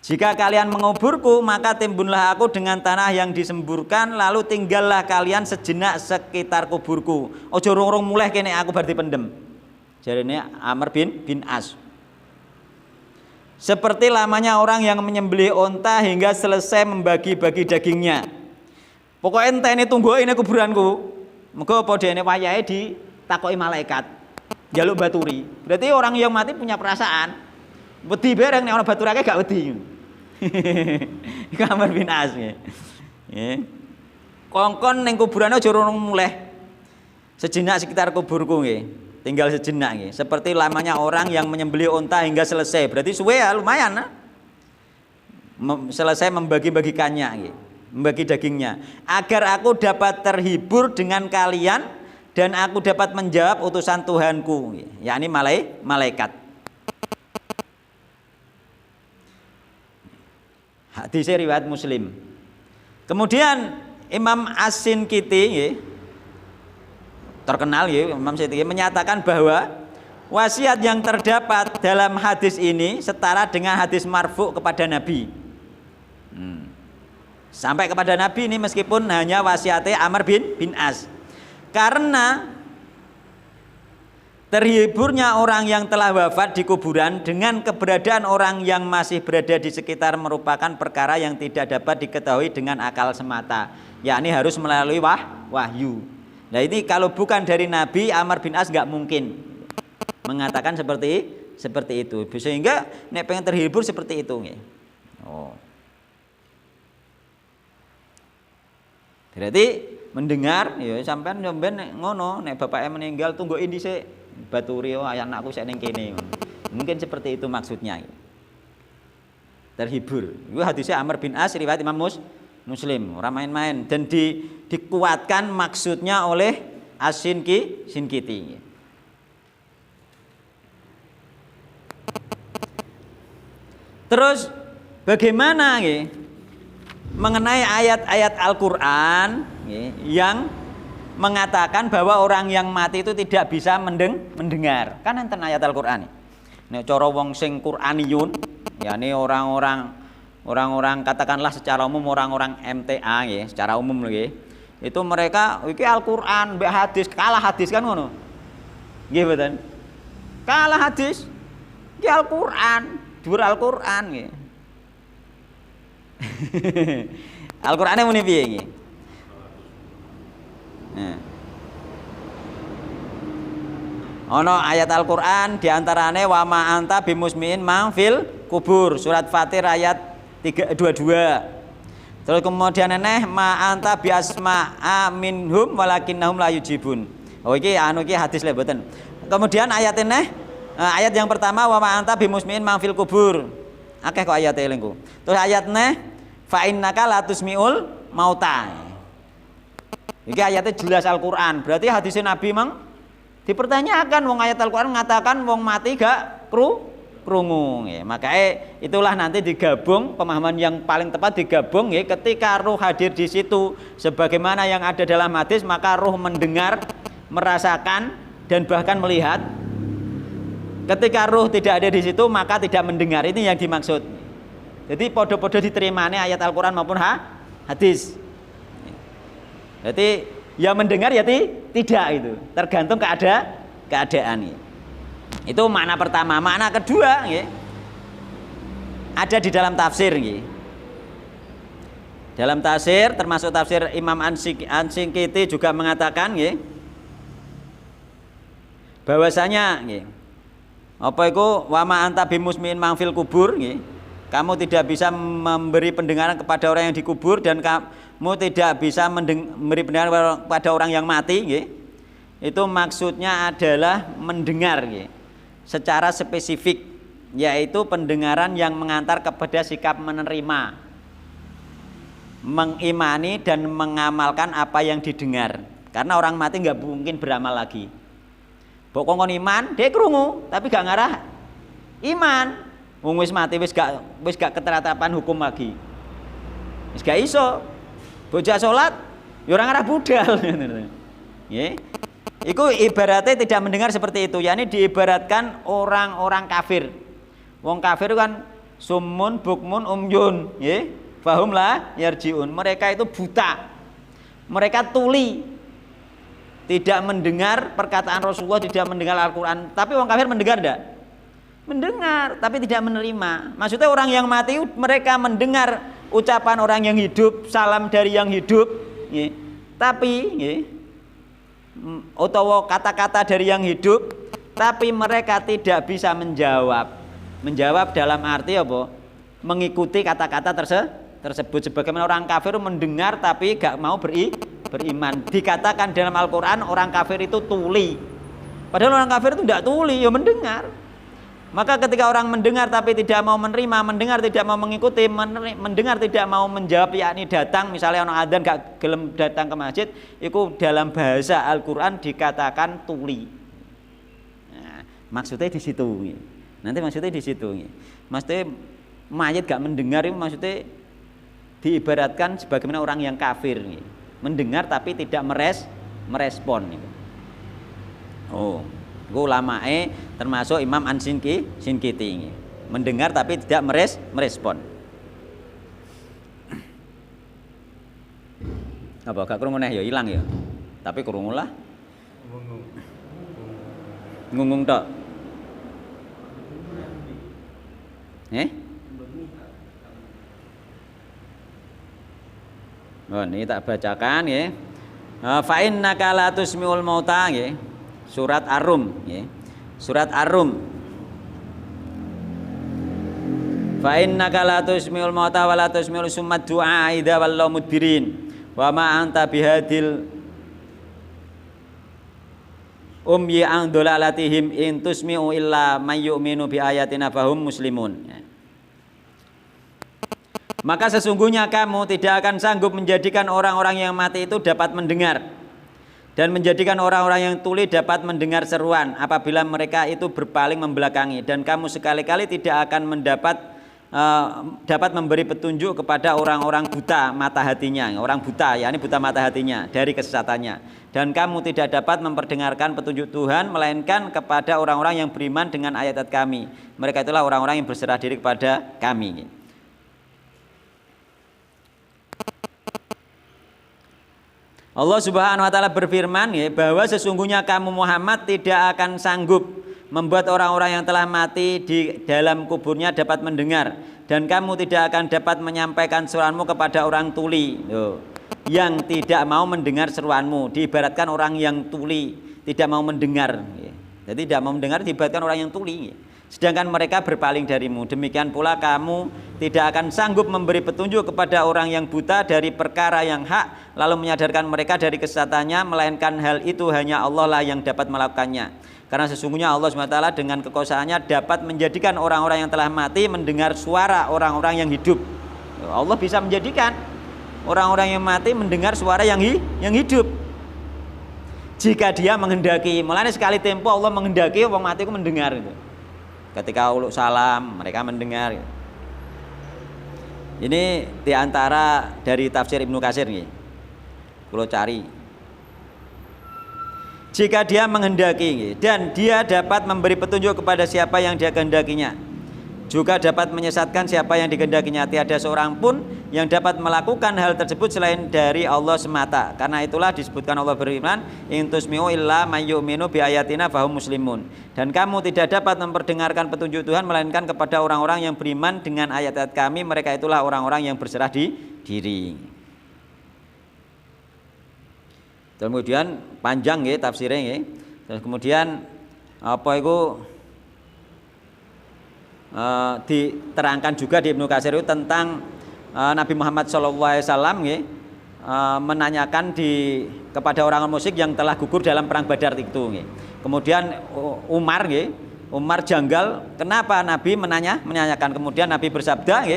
Jika kalian menguburku, maka timbunlah aku dengan tanah yang disemburkan, lalu tinggallah kalian sejenak sekitar kuburku. Ojo rung-rung mulai kene aku berarti pendem. Jarine Amr bin As. Seperti lamanya orang yang menyembelih onta hingga selesai membagi-bagi dagingnya. Pokoknya entene tunggu ini kuburanku. Mergo apa dene wayahe ditakoki malaikat. Njaluk baturi. Berarti orang yang mati punya perasaan. Wedi bareng nek ana baturake gak wedi. Iku Amr bin As nggih. Kongkon ning kuburane aja rung muleh. Sejenak sekitar kuburku nggih. Tinggal sejenak nggih. Seperti lamanya orang yang menyembelih unta hingga selesai. Berarti suwe ya lumayan nah. Selesai membagi-bagikannya nggih. Membagi dagingnya. Agar aku dapat terhibur dengan kalian dan aku dapat menjawab utusan Tuhanku, yakni malaikat. Hadis riwayat Muslim. Kemudian Imam As-Sinqiti nggih, terkenal ya Imam Sinqiti menyatakan bahwa wasiat yang terdapat dalam hadis ini setara dengan hadis marfu kepada Nabi. Sampai kepada Nabi ini meskipun hanya wasiatnya Amr bin As. Karena terhiburnya orang yang telah wafat di kuburan dengan keberadaan orang yang masih berada di sekitar merupakan perkara yang tidak dapat diketahui dengan akal semata, yakni harus melalui wahyu. Nah ini kalau bukan dari Nabi, Amr bin As nggak mungkin mengatakan seperti itu. Sehingga nek pengen terhibur seperti itu nggih. Oh. Berarti mendengar ya sampean ngono nek bapaknya meninggal tunggu dhisik baturi anakku sik ning kene. Mungkin seperti itu maksudnya. Terhibur. Itu hadisnya Amr bin As riwayat Imam Muslim, ora main-main dan dikuatkan maksudnya oleh As-Sinqiti. Terus bagaimana nggih mengenai ayat-ayat Al-Qur'an yang mengatakan bahwa orang yang mati itu tidak bisa mendengar. Kan enten ayat Al-Qur'an. Nek cara wong sing Qur'aniyun, yakni orang-orang katakanlah secara umum orang-orang MTA nggih, secara umum nggih. Itu mereka iki Al-Qur'an mbek hadis, kalah hadis kan ngono. Nggih mboten? Kalah hadis. Iki Al-Qur'an, dhuwur Al-Qur'an nggih. Al-Qur'ane muni piye nggih? Ono ayat Al-Qur'an diantarane wa ma anta bimusmiin mang fil kubur, surat Fatir ayat 22. Terus kemudian eneh ma anta bi asma'a minhum walakinnahum la yujibun. Oh iki iki hadis le mboten. Kemudian ayat eneh ayat yang pertama wa ma anta bimusmiin mang fil kubur. Akeh kok ayat elingku. Terus ayat eneh fa innaka latusmiul mauta. Iki ayatnya jelas Al-Qur'an. Berarti hadisnya Nabi mang dipertanyakan, wong ayat Al-Qur'an mengatakan wong mati gak krungu. Ya, makanya itulah nanti digabung, pemahaman yang paling tepat digabung ya, ketika ruh hadir di situ sebagaimana yang ada dalam hadis, maka ruh mendengar, merasakan dan bahkan melihat. Ketika ruh tidak ada di situ maka tidak mendengar. Ini yang dimaksud. Jadi podo-podo diterimane ayat Al-Qur'an maupun hadis. Berarti ya mendengar ya tidak itu, tergantung keadaan. Itu makna pertama. Makna kedua ada di dalam tafsir. Dalam tafsir termasuk tafsir Imam As-Sinqiti juga mengatakan bahwasanya Apa iku wa ma anta bimusmi'in mang fil kubur nggih. Kamu tidak bisa memberi pendengaran kepada orang yang dikubur dan kamu tidak bisa memberi pendengaran kepada orang yang mati nggih. Itu maksudnya adalah mendengar nggih. Secara spesifik, yaitu pendengaran yang mengantar kepada sikap menerima, mengimani dan mengamalkan apa yang didengar. Karena orang mati nggak mungkin beramal lagi. Pokoknya iman, dia krungu, tapi gak ngarah iman. Wong wis mati wis gak keteratapan hukum lagi. Wis gak iso. Bocah salat ya ora ngarah budal. Nggih. Iku ibaratnya tidak mendengar seperti itu, yakni diibaratkan orang-orang kafir. Wong kafir kan summun bukmun umyun, nggih. Fahum la yarjiun. Mereka itu buta. Mereka tuli. Tidak mendengar perkataan Rasulullah, tidak mendengar Al-Qur'an. Tapi orang kafir mendengar enggak? Mendengar, tapi tidak menerima. Maksudnya orang yang mati mereka mendengar ucapan orang yang hidup, salam dari yang hidup, nggih. Tapi nggih, utawa kata-kata dari yang hidup, tapi mereka tidak bisa menjawab. Menjawab dalam arti apa? Mengikuti kata-kata tersebut. Sebagaimana orang kafir mendengar tapi gak mau beriman. Dikatakan dalam Al-Quran orang kafir itu tuli. Padahal orang kafir itu tidak tuli, ya mendengar. Maka ketika orang mendengar tapi tidak mau menerima, mendengar tidak mau mengikuti, mendengar tidak mau menjawab, yakni datang, misalnya orang adzan gak gelem datang ke masjid, itu dalam bahasa Al-Quran dikatakan tuli. Nah, maksudnya di situ. Nanti maksudnya di situ. Maksudnya mayit gak mendengar itu maksudnya diibaratkan sebagaimana orang yang kafir. Mendengar tapi tidak merespon. Oh, itu ulamae termasuk Imam An-Sinkiti. Mendengar tapi tidak merespon. Apa gak krungu neh ya ilang ya. Tapi krungu lah. Ngungung tok. Oh, ini tak bacakan ya. Fa innaka la tusmiul mauta ya. Surat Ar-Rum ya. Surat Ar-Rum. Fa innaka la tusmiul mauta wa la tusmiul summat du'a idza wallau mudbirin. Wa ma anta bihadil umyi an dolalatihim in tusmi'u illa may yu'minu bi ayatina fahum muslimun. Ya. Maka sesungguhnya kamu tidak akan sanggup menjadikan orang-orang yang mati itu dapat mendengar dan menjadikan orang-orang yang tuli dapat mendengar seruan apabila mereka itu berpaling membelakangi, dan kamu sekali-kali tidak akan dapat memberi petunjuk kepada orang-orang buta mata hatinya, orang buta yakni buta mata hatinya dari kesesatannya, dan kamu tidak dapat memperdengarkan petunjuk Tuhan melainkan kepada orang-orang yang beriman dengan ayat-ayat kami. Mereka itulah orang-orang yang berserah diri kepada kami. Allah Subhanahu wa taala berfirman ya, bahwa sesungguhnya kamu Muhammad tidak akan sanggup membuat orang-orang yang telah mati di dalam kuburnya dapat mendengar, dan kamu tidak akan dapat menyampaikan seruanmu kepada orang tuli yang tidak mau mendengar seruanmu. Diibaratkan orang yang tuli tidak mau mendengar ya. Jadi tidak mau mendengar diibaratkan orang yang tuli ya. Sedangkan mereka berpaling darimu. Demikian pula kamu tidak akan sanggup memberi petunjuk kepada orang yang buta dari perkara yang hak, lalu menyadarkan mereka dari kesesatannya, melainkan hal itu hanya Allah lah yang dapat melakukannya. Karena sesungguhnya Allah SWT dengan kekuasaannya dapat menjadikan orang-orang yang telah mati mendengar suara orang-orang yang hidup. Allah bisa menjadikan orang-orang yang mati mendengar suara yang hidup jika dia menghendaki. Mulanya sekali tempo Allah menghendaki orang mati itu mendengar itu. Ketika uluk salam mereka mendengar. Ini diantara dari tafsir Ibnu Katsir nih. Kalau cari, jika dia menghendaki dan dia dapat memberi petunjuk kepada siapa yang dia kehendakinya, juga dapat menyesatkan siapa yang dikehendakinya. Tiada seorang pun yang dapat melakukan hal tersebut selain dari Allah semata. Karena itulah disebutkan Allah berfirman, in tusmi'u illa may yu'minu bi ayatina fahum muslimun. Dan kamu tidak dapat memperdengarkan petunjuk Tuhan melainkan kepada orang-orang yang beriman dengan ayat-ayat kami. Mereka itulah orang-orang yang berserah diri. Kemudian panjang ya tafsirnya ya. Terus kemudian apa itu diterangkan juga di Ibnu Katsir itu tentang Nabi Muhammad SAW menanyakan kepada orang musyrik yang telah gugur dalam perang Badar itu. Kemudian Umar janggal, kenapa Nabi menanyakan. Kemudian Nabi bersabda,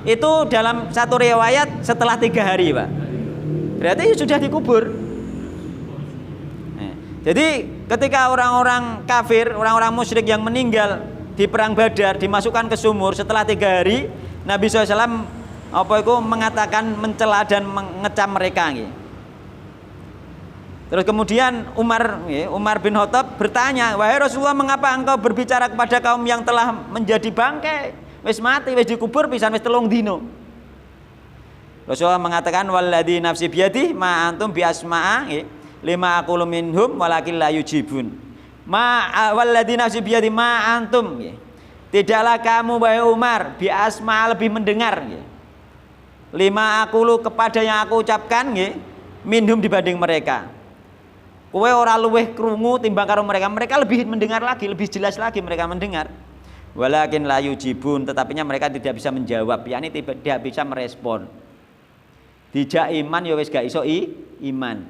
itu dalam satu riwayat setelah 3 hari, Pak. Berarti sudah dikubur. Jadi ketika orang-orang kafir, orang-orang musyrik yang meninggal di perang Badar dimasukkan ke sumur setelah 3 hari, Nabi SAW mengatakan, mencela dan mengecam mereka. Terus kemudian Umar bin Khattab bertanya, wahai Rasulullah, mengapa engkau berbicara kepada kaum yang telah menjadi bangkai, wis mati, wis dikubur pisan, wis 3 dino. Rasulullah mengatakan, walladzi nafsi biyadi ma antum bi asma'a lima aqulu minhum walakin la yujibun. Walladzi nafsi biyadi ma antum, tidaklah kamu wahai Umar bi asma' lebih mendengar, lima aqulu kepada yang aku ucapkan, minhum dibanding mereka. Kowe ora luweh krungu timbang karo mereka. Mereka lebih mendengar lagi, lebih jelas lagi mereka mendengar. Walakin la yujibun, tetapinya mereka tidak bisa menjawab, yakni tidak bisa merespon. Dijak iman ya wis gak iso iman.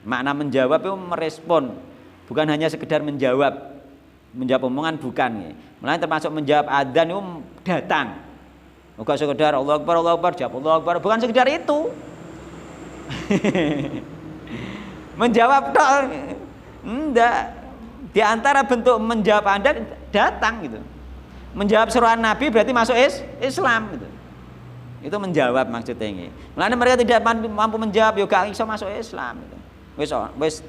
Makna menjawab itu merespon, bukan hanya sekedar menjawab omongan, bukan. Mulanya termasuk menjawab adzan itu datang. Bukan sekedar Allahu Akbar, jawab Allahu Akbar, bukan sekedar itu. Menjawab tok enggak. Di antara bentuk menjawab Anda datang gitu. Menjawab seruan Nabi berarti masuk Islam gitu. Itu menjawab maksudnya ini. Mulanya mereka tidak mampu menjawab, yo gak iso masuk Islam gitu. Wis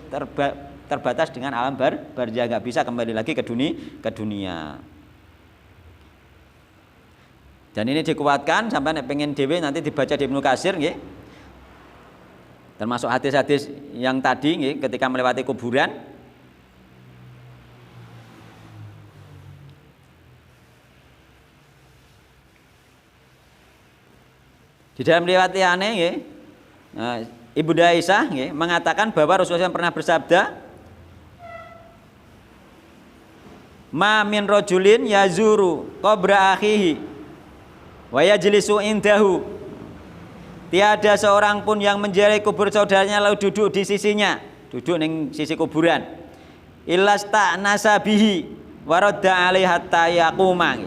terbatas dengan alam barzah, enggak bisa kembali lagi ke dunia. Dan ini dikuatkan sampai nek pengen dhewe nanti dibaca di Ibnu Katsir nggih. Termasuk hadis-hadis yang tadi ketika melewati kuburan. Di dalam riwayatnya Ibu Aisyah mengatakan bahwa Rasulullah pernah bersabda, ma min rajulin yazuru qabra akhihi wa yajlisu indahu. Tiada seorang pun yang menziarahi kubur saudaranya lalu duduk di sisinya, duduk ning sisi kuburan. Illasta'nasa bihi wa radda alaihi hatta yaquma.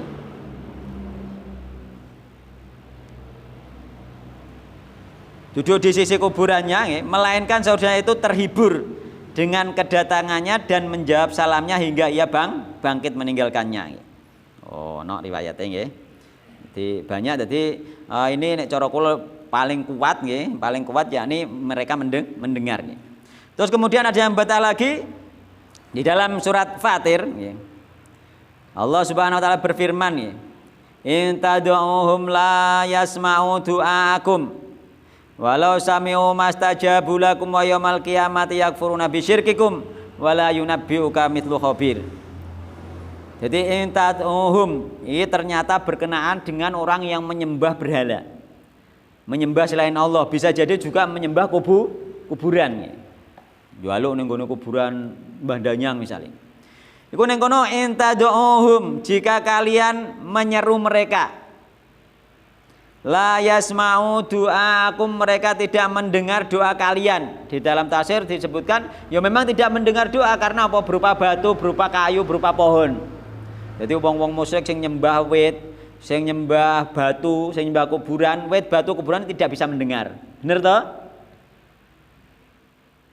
Duduk di sisi kuburannya, melainkan saudaranya itu terhibur dengan kedatangannya dan menjawab salamnya hingga ia bangkit meninggalkannya. Oh, no riwayatnya nggih. Jadi banyak, jadi ini nek cara kula paling kuat nggih, paling kuat yakni mereka mendengar nggih. Terus kemudian ada yang batal lagi di dalam surat Fatir nggih. Allah Subhanahu wa taala berfirman nggih, in tad'uhum la yasma'u du'aakum walau sami'u mastajabu lakum wa yaumal qiyamati yakfuruna bisyirkikum wala yunabbi'uka mithlu khabir. Jadi in tad'uhum ini ternyata berkenaan dengan orang yang menyembah berhala, menyembah selain Allah, bisa jadi juga menyembah kuburan. Jualuk ning kono kuburan Mbah Danyang misalnya. Iku ning kono intad'uhum, jika kalian menyeru mereka. La yasma'u du'aakum, mereka tidak mendengar doa kalian. Di dalam tafsir disebutkan ya memang tidak mendengar doa karena apa? Berupa batu, berupa kayu, berupa pohon. Jadi wong-wong musyrik sing nyembah wit, sing nyembah batu, sing nyembah kuburan, wit, batu, kuburan tidak bisa mendengar. Bener toh?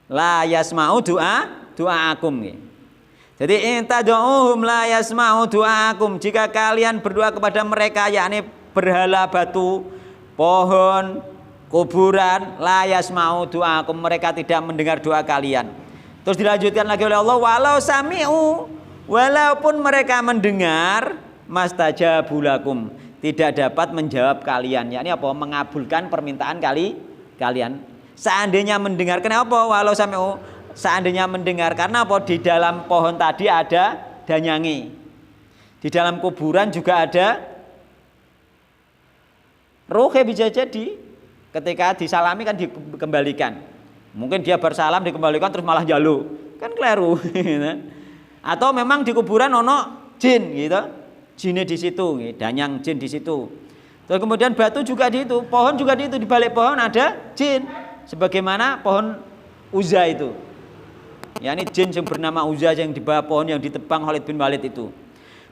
La yasma'u du'aakum. Jadi intad'uhum la yasma'u du'aakum, jika kalian berdoa kepada mereka yakni berhala, batu, pohon, kuburan, la yasma'u du'aakum, mereka tidak mendengar doa kalian. Terus dilanjutkan lagi oleh Allah, walau sami'u, walaupun mereka mendengar, mastajabu lakum, tidak dapat menjawab kalian, yakni apa? Mengabulkan permintaan kalian. Seandainya mendengar, kenapa? Walau sami'u, seandainya mendengar, karena apa? Di dalam pohon tadi ada danyangi, di dalam kuburan juga ada rohe, bisa jadi ketika disalami kan dikembalikan. Mungkin dia bersalam dikembalikan terus malah jaluk, kan keliru. Atau memang di kuburan ono jin gitu. Jinnya di situ, danyang jin di situ. Terus kemudian batu juga di itu, pohon juga di itu, di balik pohon ada jin. Sebagaimana pohon Uzza itu. Ya ini jin yang bernama Uzza yang di bawah pohon yang ditebang Khalid bin Walid itu.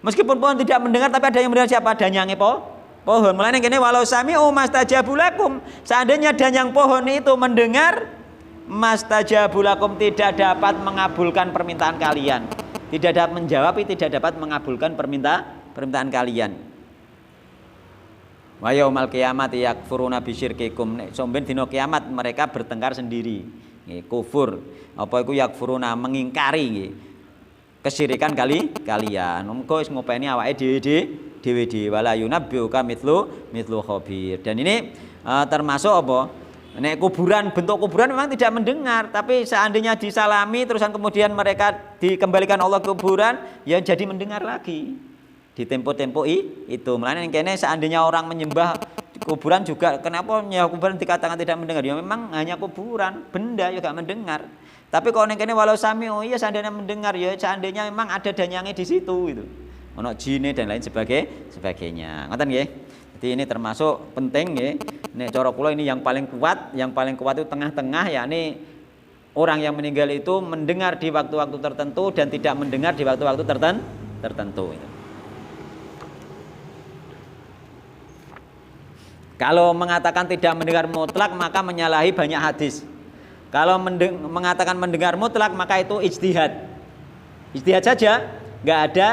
Meskipun pohon tidak mendengar tapi ada yang mendengar siapa? Danyangnya pohon. Mulane kene walau sami'u mastajabu lakum. Seandainya danyang pohon itu mendengar mastajabu lakum tidak dapat mengabulkan permintaan kalian. Tidak dapat menjawab, tidak dapat mengabulkan permintaan kalian. Wa yaumal qiyamati yakfuruna bisyirkikum. Nek somben dina kiamat mereka bertengkar sendiri. Nggih, kufur. Apa iku yakfuruna mengingkari nggih. Kesyirikan kalian. Muga wis ngopeni awake dhewe wala yunabbiuka mithlu khabir. Dan ini termasuk apa? Nek kuburan, bentuk kuburan memang tidak mendengar, tapi seandainya disalami terusan kemudian mereka dikembalikan Allah ke kuburan, ya jadi mendengar lagi. Di tempo-tempo itu. Mulane kene seandainya orang menyembah kuburan juga kenapa ya kuburan dikatakan tidak mendengar? Ya memang hanya kuburan, benda juga mendengar. Tapi kalau kene walau sami oh iya seandainya mendengar ya seandainya memang ada danyangnya di situ gitu. Ono jine dan lain sebagainya. Ngoten nggih. Jadi ini termasuk penting nggih. Nek cara kula ini yang paling kuat itu tengah-tengah yakni orang yang meninggal itu mendengar di waktu-waktu tertentu dan tidak mendengar di waktu-waktu tertentu itu. Kalau mengatakan tidak mendengar mutlak maka menyalahi banyak hadis. Kalau mengatakan mendengar mutlak maka itu ijtihad. Ijtihad saja, enggak ada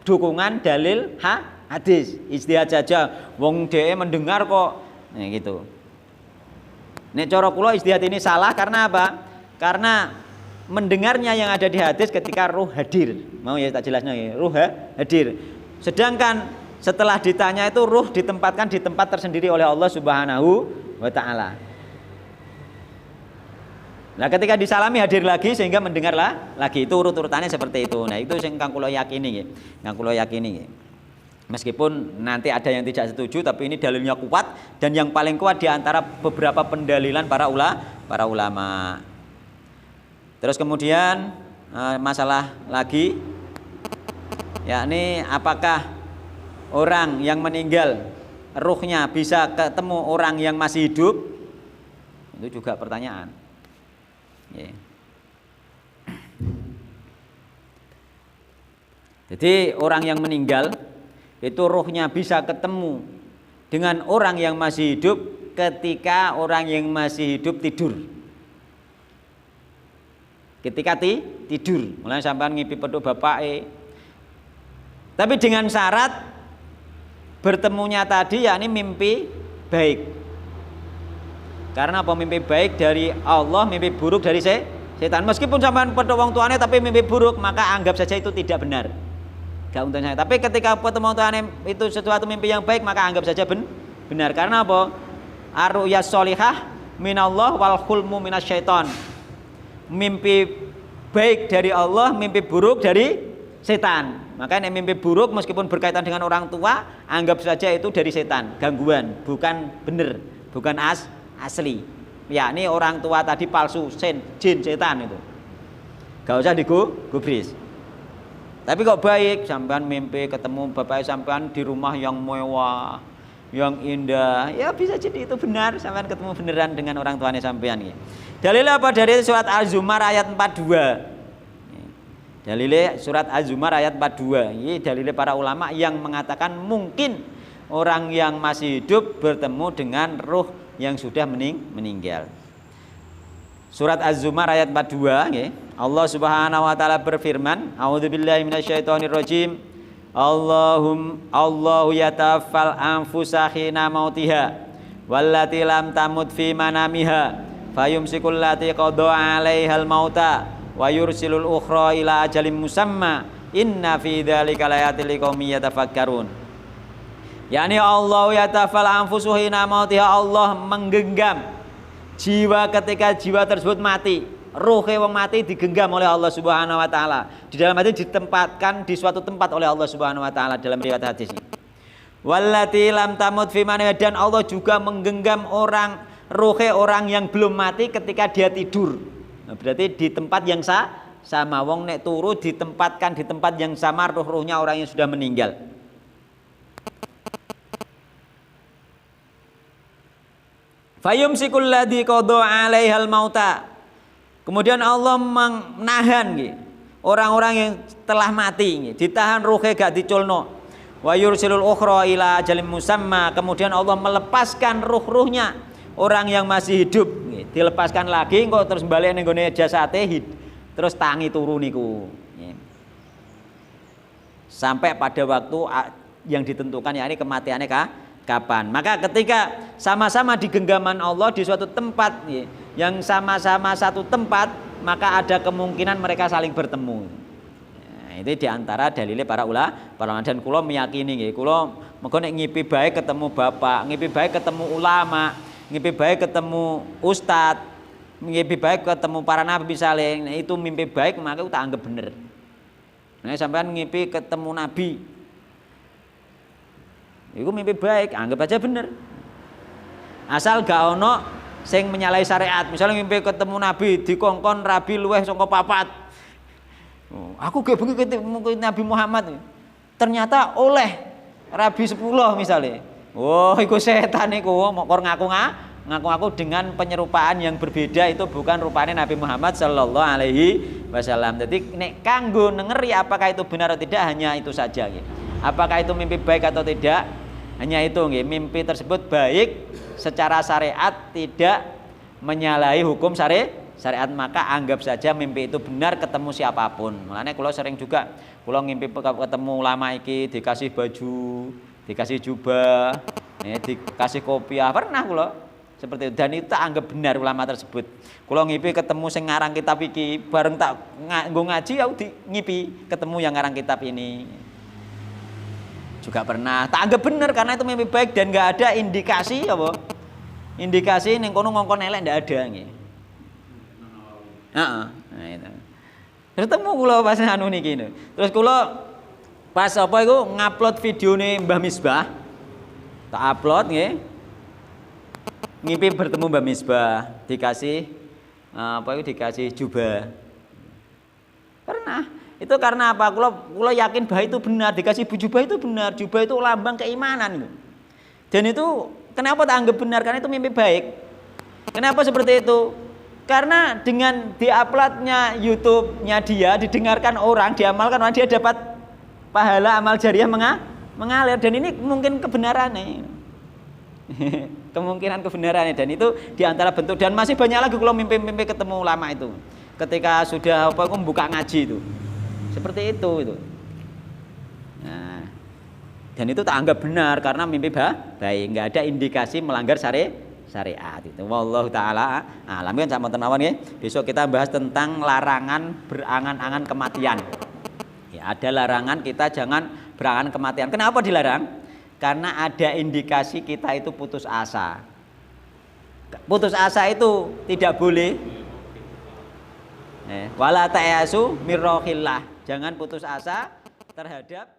dukungan dalil hadis. Ijtihad saja. Wong dhewe mendengar kok. Nah gitu. Nek cara kula ijtihad ini salah karena apa? Karena mendengarnya yang ada di hadis ketika ruh hadir. Mau ya tak jelasnya ya. Ruh hadir. Sedangkan setelah ditanya itu ruh ditempatkan di tempat tersendiri oleh Allah Subhanahu wa taala. Nah, ketika disalami hadir lagi sehingga mendengarlah lagi. Itu urut-urutannya seperti itu. Nah, itu sing kang kula yakini nggih. Kang kula yakini nggih. Meskipun nanti ada yang tidak setuju tapi ini dalilnya kuat dan yang paling kuat di antara beberapa pendalilan para ulama. Terus kemudian masalah lagi yakni apakah orang yang meninggal ruhnya bisa ketemu orang yang masih hidup? Itu juga pertanyaan. Jadi orang yang meninggal itu ruhnya bisa ketemu dengan orang yang masih hidup ketika orang yang masih hidup tidur. Ketika tidur, mulai sampean ngipi peduk bapake. Tapi dengan syarat bertemunya tadi yakni mimpi baik. Karena apa mimpi baik dari Allah, mimpi buruk dari setan. Meskipun sampean peduk wong tuane tapi mimpi buruk, maka anggap saja itu tidak benar. Gak untuk saya. Tapi ketika pertemuan Tuhan itu sesuatu mimpi yang baik maka anggap saja benar. Karena apa? Ar-ru'yas sholihah minallah wal khulmu minasyaiton. Mimpi baik dari Allah, mimpi buruk dari setan. Makanya mimpi buruk meskipun berkaitan dengan orang tua, anggap saja itu dari setan, gangguan, bukan benar, bukan asli. Ya, ini orang tua tadi palsu, jin, setan itu. Gak usah digubris. Tapi kok baik, sampean mimpi ketemu bapak sampean di rumah yang mewah, yang indah, ya bisa jadi itu benar, sampean ketemu beneran dengan orang tuanya sampean. Dalilnya apa? Dari surat Az-Zumar ayat 42. Dalilnya surat Az-Zumar ayat 42. Ini dalilnya para ulama yang mengatakan mungkin orang yang masih hidup bertemu dengan ruh yang sudah meninggal. Surat Az-Zumar ayat 42 nggih. Allah Subhanahu wa taala berfirman, A'udzubillahi minasyaitonirrajim. Allahu yatawaffal anfusa hina mautiha wallati lam tamut fi manamiha fayumsikul lati qada 'alaihal mauta wa yursilul ukhra ila ajalin musamma inna fi dzalika laayatil liqaumin yatafakkarun. Yani Allah yatawaffal anfusa hina mautiha, Allah menggenggam jiwa ketika jiwa tersebut mati. Ruhe wong mati digenggam oleh Allah Subhanahu wa taala. Di dalam hati ditempatkan di suatu tempat oleh Allah Subhanahu wa taala dalam riwayat hadis ini. Wallati lam tamut fi manamiha, dan Allah juga menggenggam ruhe orang yang belum mati ketika dia tidur. Nah, berarti di tempat yang sama wong nek turu ditempatkan di tempat yang sama ruh-ruhnya orang yang sudah meninggal. Fayumsikul ladzi qada 'alaihal mauta. Kemudian Allah menahan orang-orang yang telah mati, ditahan ruhe gak diculno. Wa yursilul ukhra ila ajalin musamma. Kemudian Allah melepaskan ruh-ruhnya orang yang masih hidup, dilepaskan lagi kok terus balik ning gone jasate terus tangi turu niku. Sampai pada waktu yang ditentukan, yakni kematiannya kapan. Maka ketika sama-sama di genggaman Allah di suatu tempat yang sama-sama satu tempat, maka ada kemungkinan mereka saling bertemu. Nah, itu diantara dalilnya para ulama. Dan kula meyakini kula mengko nek ngipi bae ketemu bapak, ngipi bae ketemu ulama, ngipi bae ketemu ustadz, ngipi bae ketemu para nabi misalnya, nah itu mimpi baik maka tak anggap bener. Nah sampean ngipi ketemu nabi, itu mimpi baik, anggap aja bener. Asal gak ono sing menyalahi syariat. Misalnya mimpi ketemu nabi dikongkon rabi luweh saka papat. Aku gak bengi ketemu Nabi Muhammad. Ternyata oleh rabi 10 misalnya. Oh, iku setan iku mokor ngaku-ngaku dengan penyerupaan yang berbeda, itu bukan rupanya Nabi Muhammad sallallahu alaihi wasallam. Jadi nek kanggo nengeri apakah itu benar atau tidak, hanya itu saja gitu. Apakah itu mimpi baik atau tidak, hanya itu gitu. Mimpi tersebut baik secara syariat, tidak menyalahi hukum syariat, maka anggap saja mimpi itu benar ketemu siapapun. Makanya kalau sering juga kalau ngimpi ketemu ulama iki dikasih baju, dikasih jubah, dikasih kopiah, pernah kalau seperti itu, dan itu tak anggap benar ulama tersebut. Kalau ngipi ketemu sing ngarang kitab iki, bareng tak nggo ngaji aku ngipi ketemu yang ngarang kitab ini. Juga pernah tak anggap benar karena itu mimpi baik dan nggak ada indikasi apa? Indikasi ning kono ngongkon elek ndak ada nggih. Heeh, nah itu. Terus temu kula pas anu niki. Terus kula pas apa iku ngupload videone Mbah Misbah. Tak upload nggih. Ngimpi bertemu Mbah Misbah, dikasih apa itu, dikasih jubah. Pernah. Itu karena apa? Kula yakin bahwa itu benar, dikasih jubah itu benar. Jubah itu lambang keimanan. Dan itu kenapa tak anggap benar? Karena itu mimpi baik. Kenapa seperti itu? Karena dengan diuploadnya YouTube-nya dia, didengarkan orang, diamalkan orang, dia dapat pahala amal jariah mengalir, dan ini mungkin kebenarannya. Kemungkinan kebenarannya, dan itu diantara bentuk, dan masih banyak lagi kalau mimpi-mimpi ketemu ulama itu ketika sudah apa membuka ngaji itu seperti itu. Nah, dan itu tak anggap benar karena mimpi baik, nggak ada indikasi melanggar syariat itu. Wallahu taala alam. Kan sama tenawan ya. Besok kita bahas tentang larangan berangan-angan kematian. Ya, ada larangan kita jangan berangan kematian. Kenapa dilarang? Karena ada indikasi kita itu putus asa. Putus asa itu tidak boleh. Wala ta'yasu mir rohillah. Jangan putus asa terhadap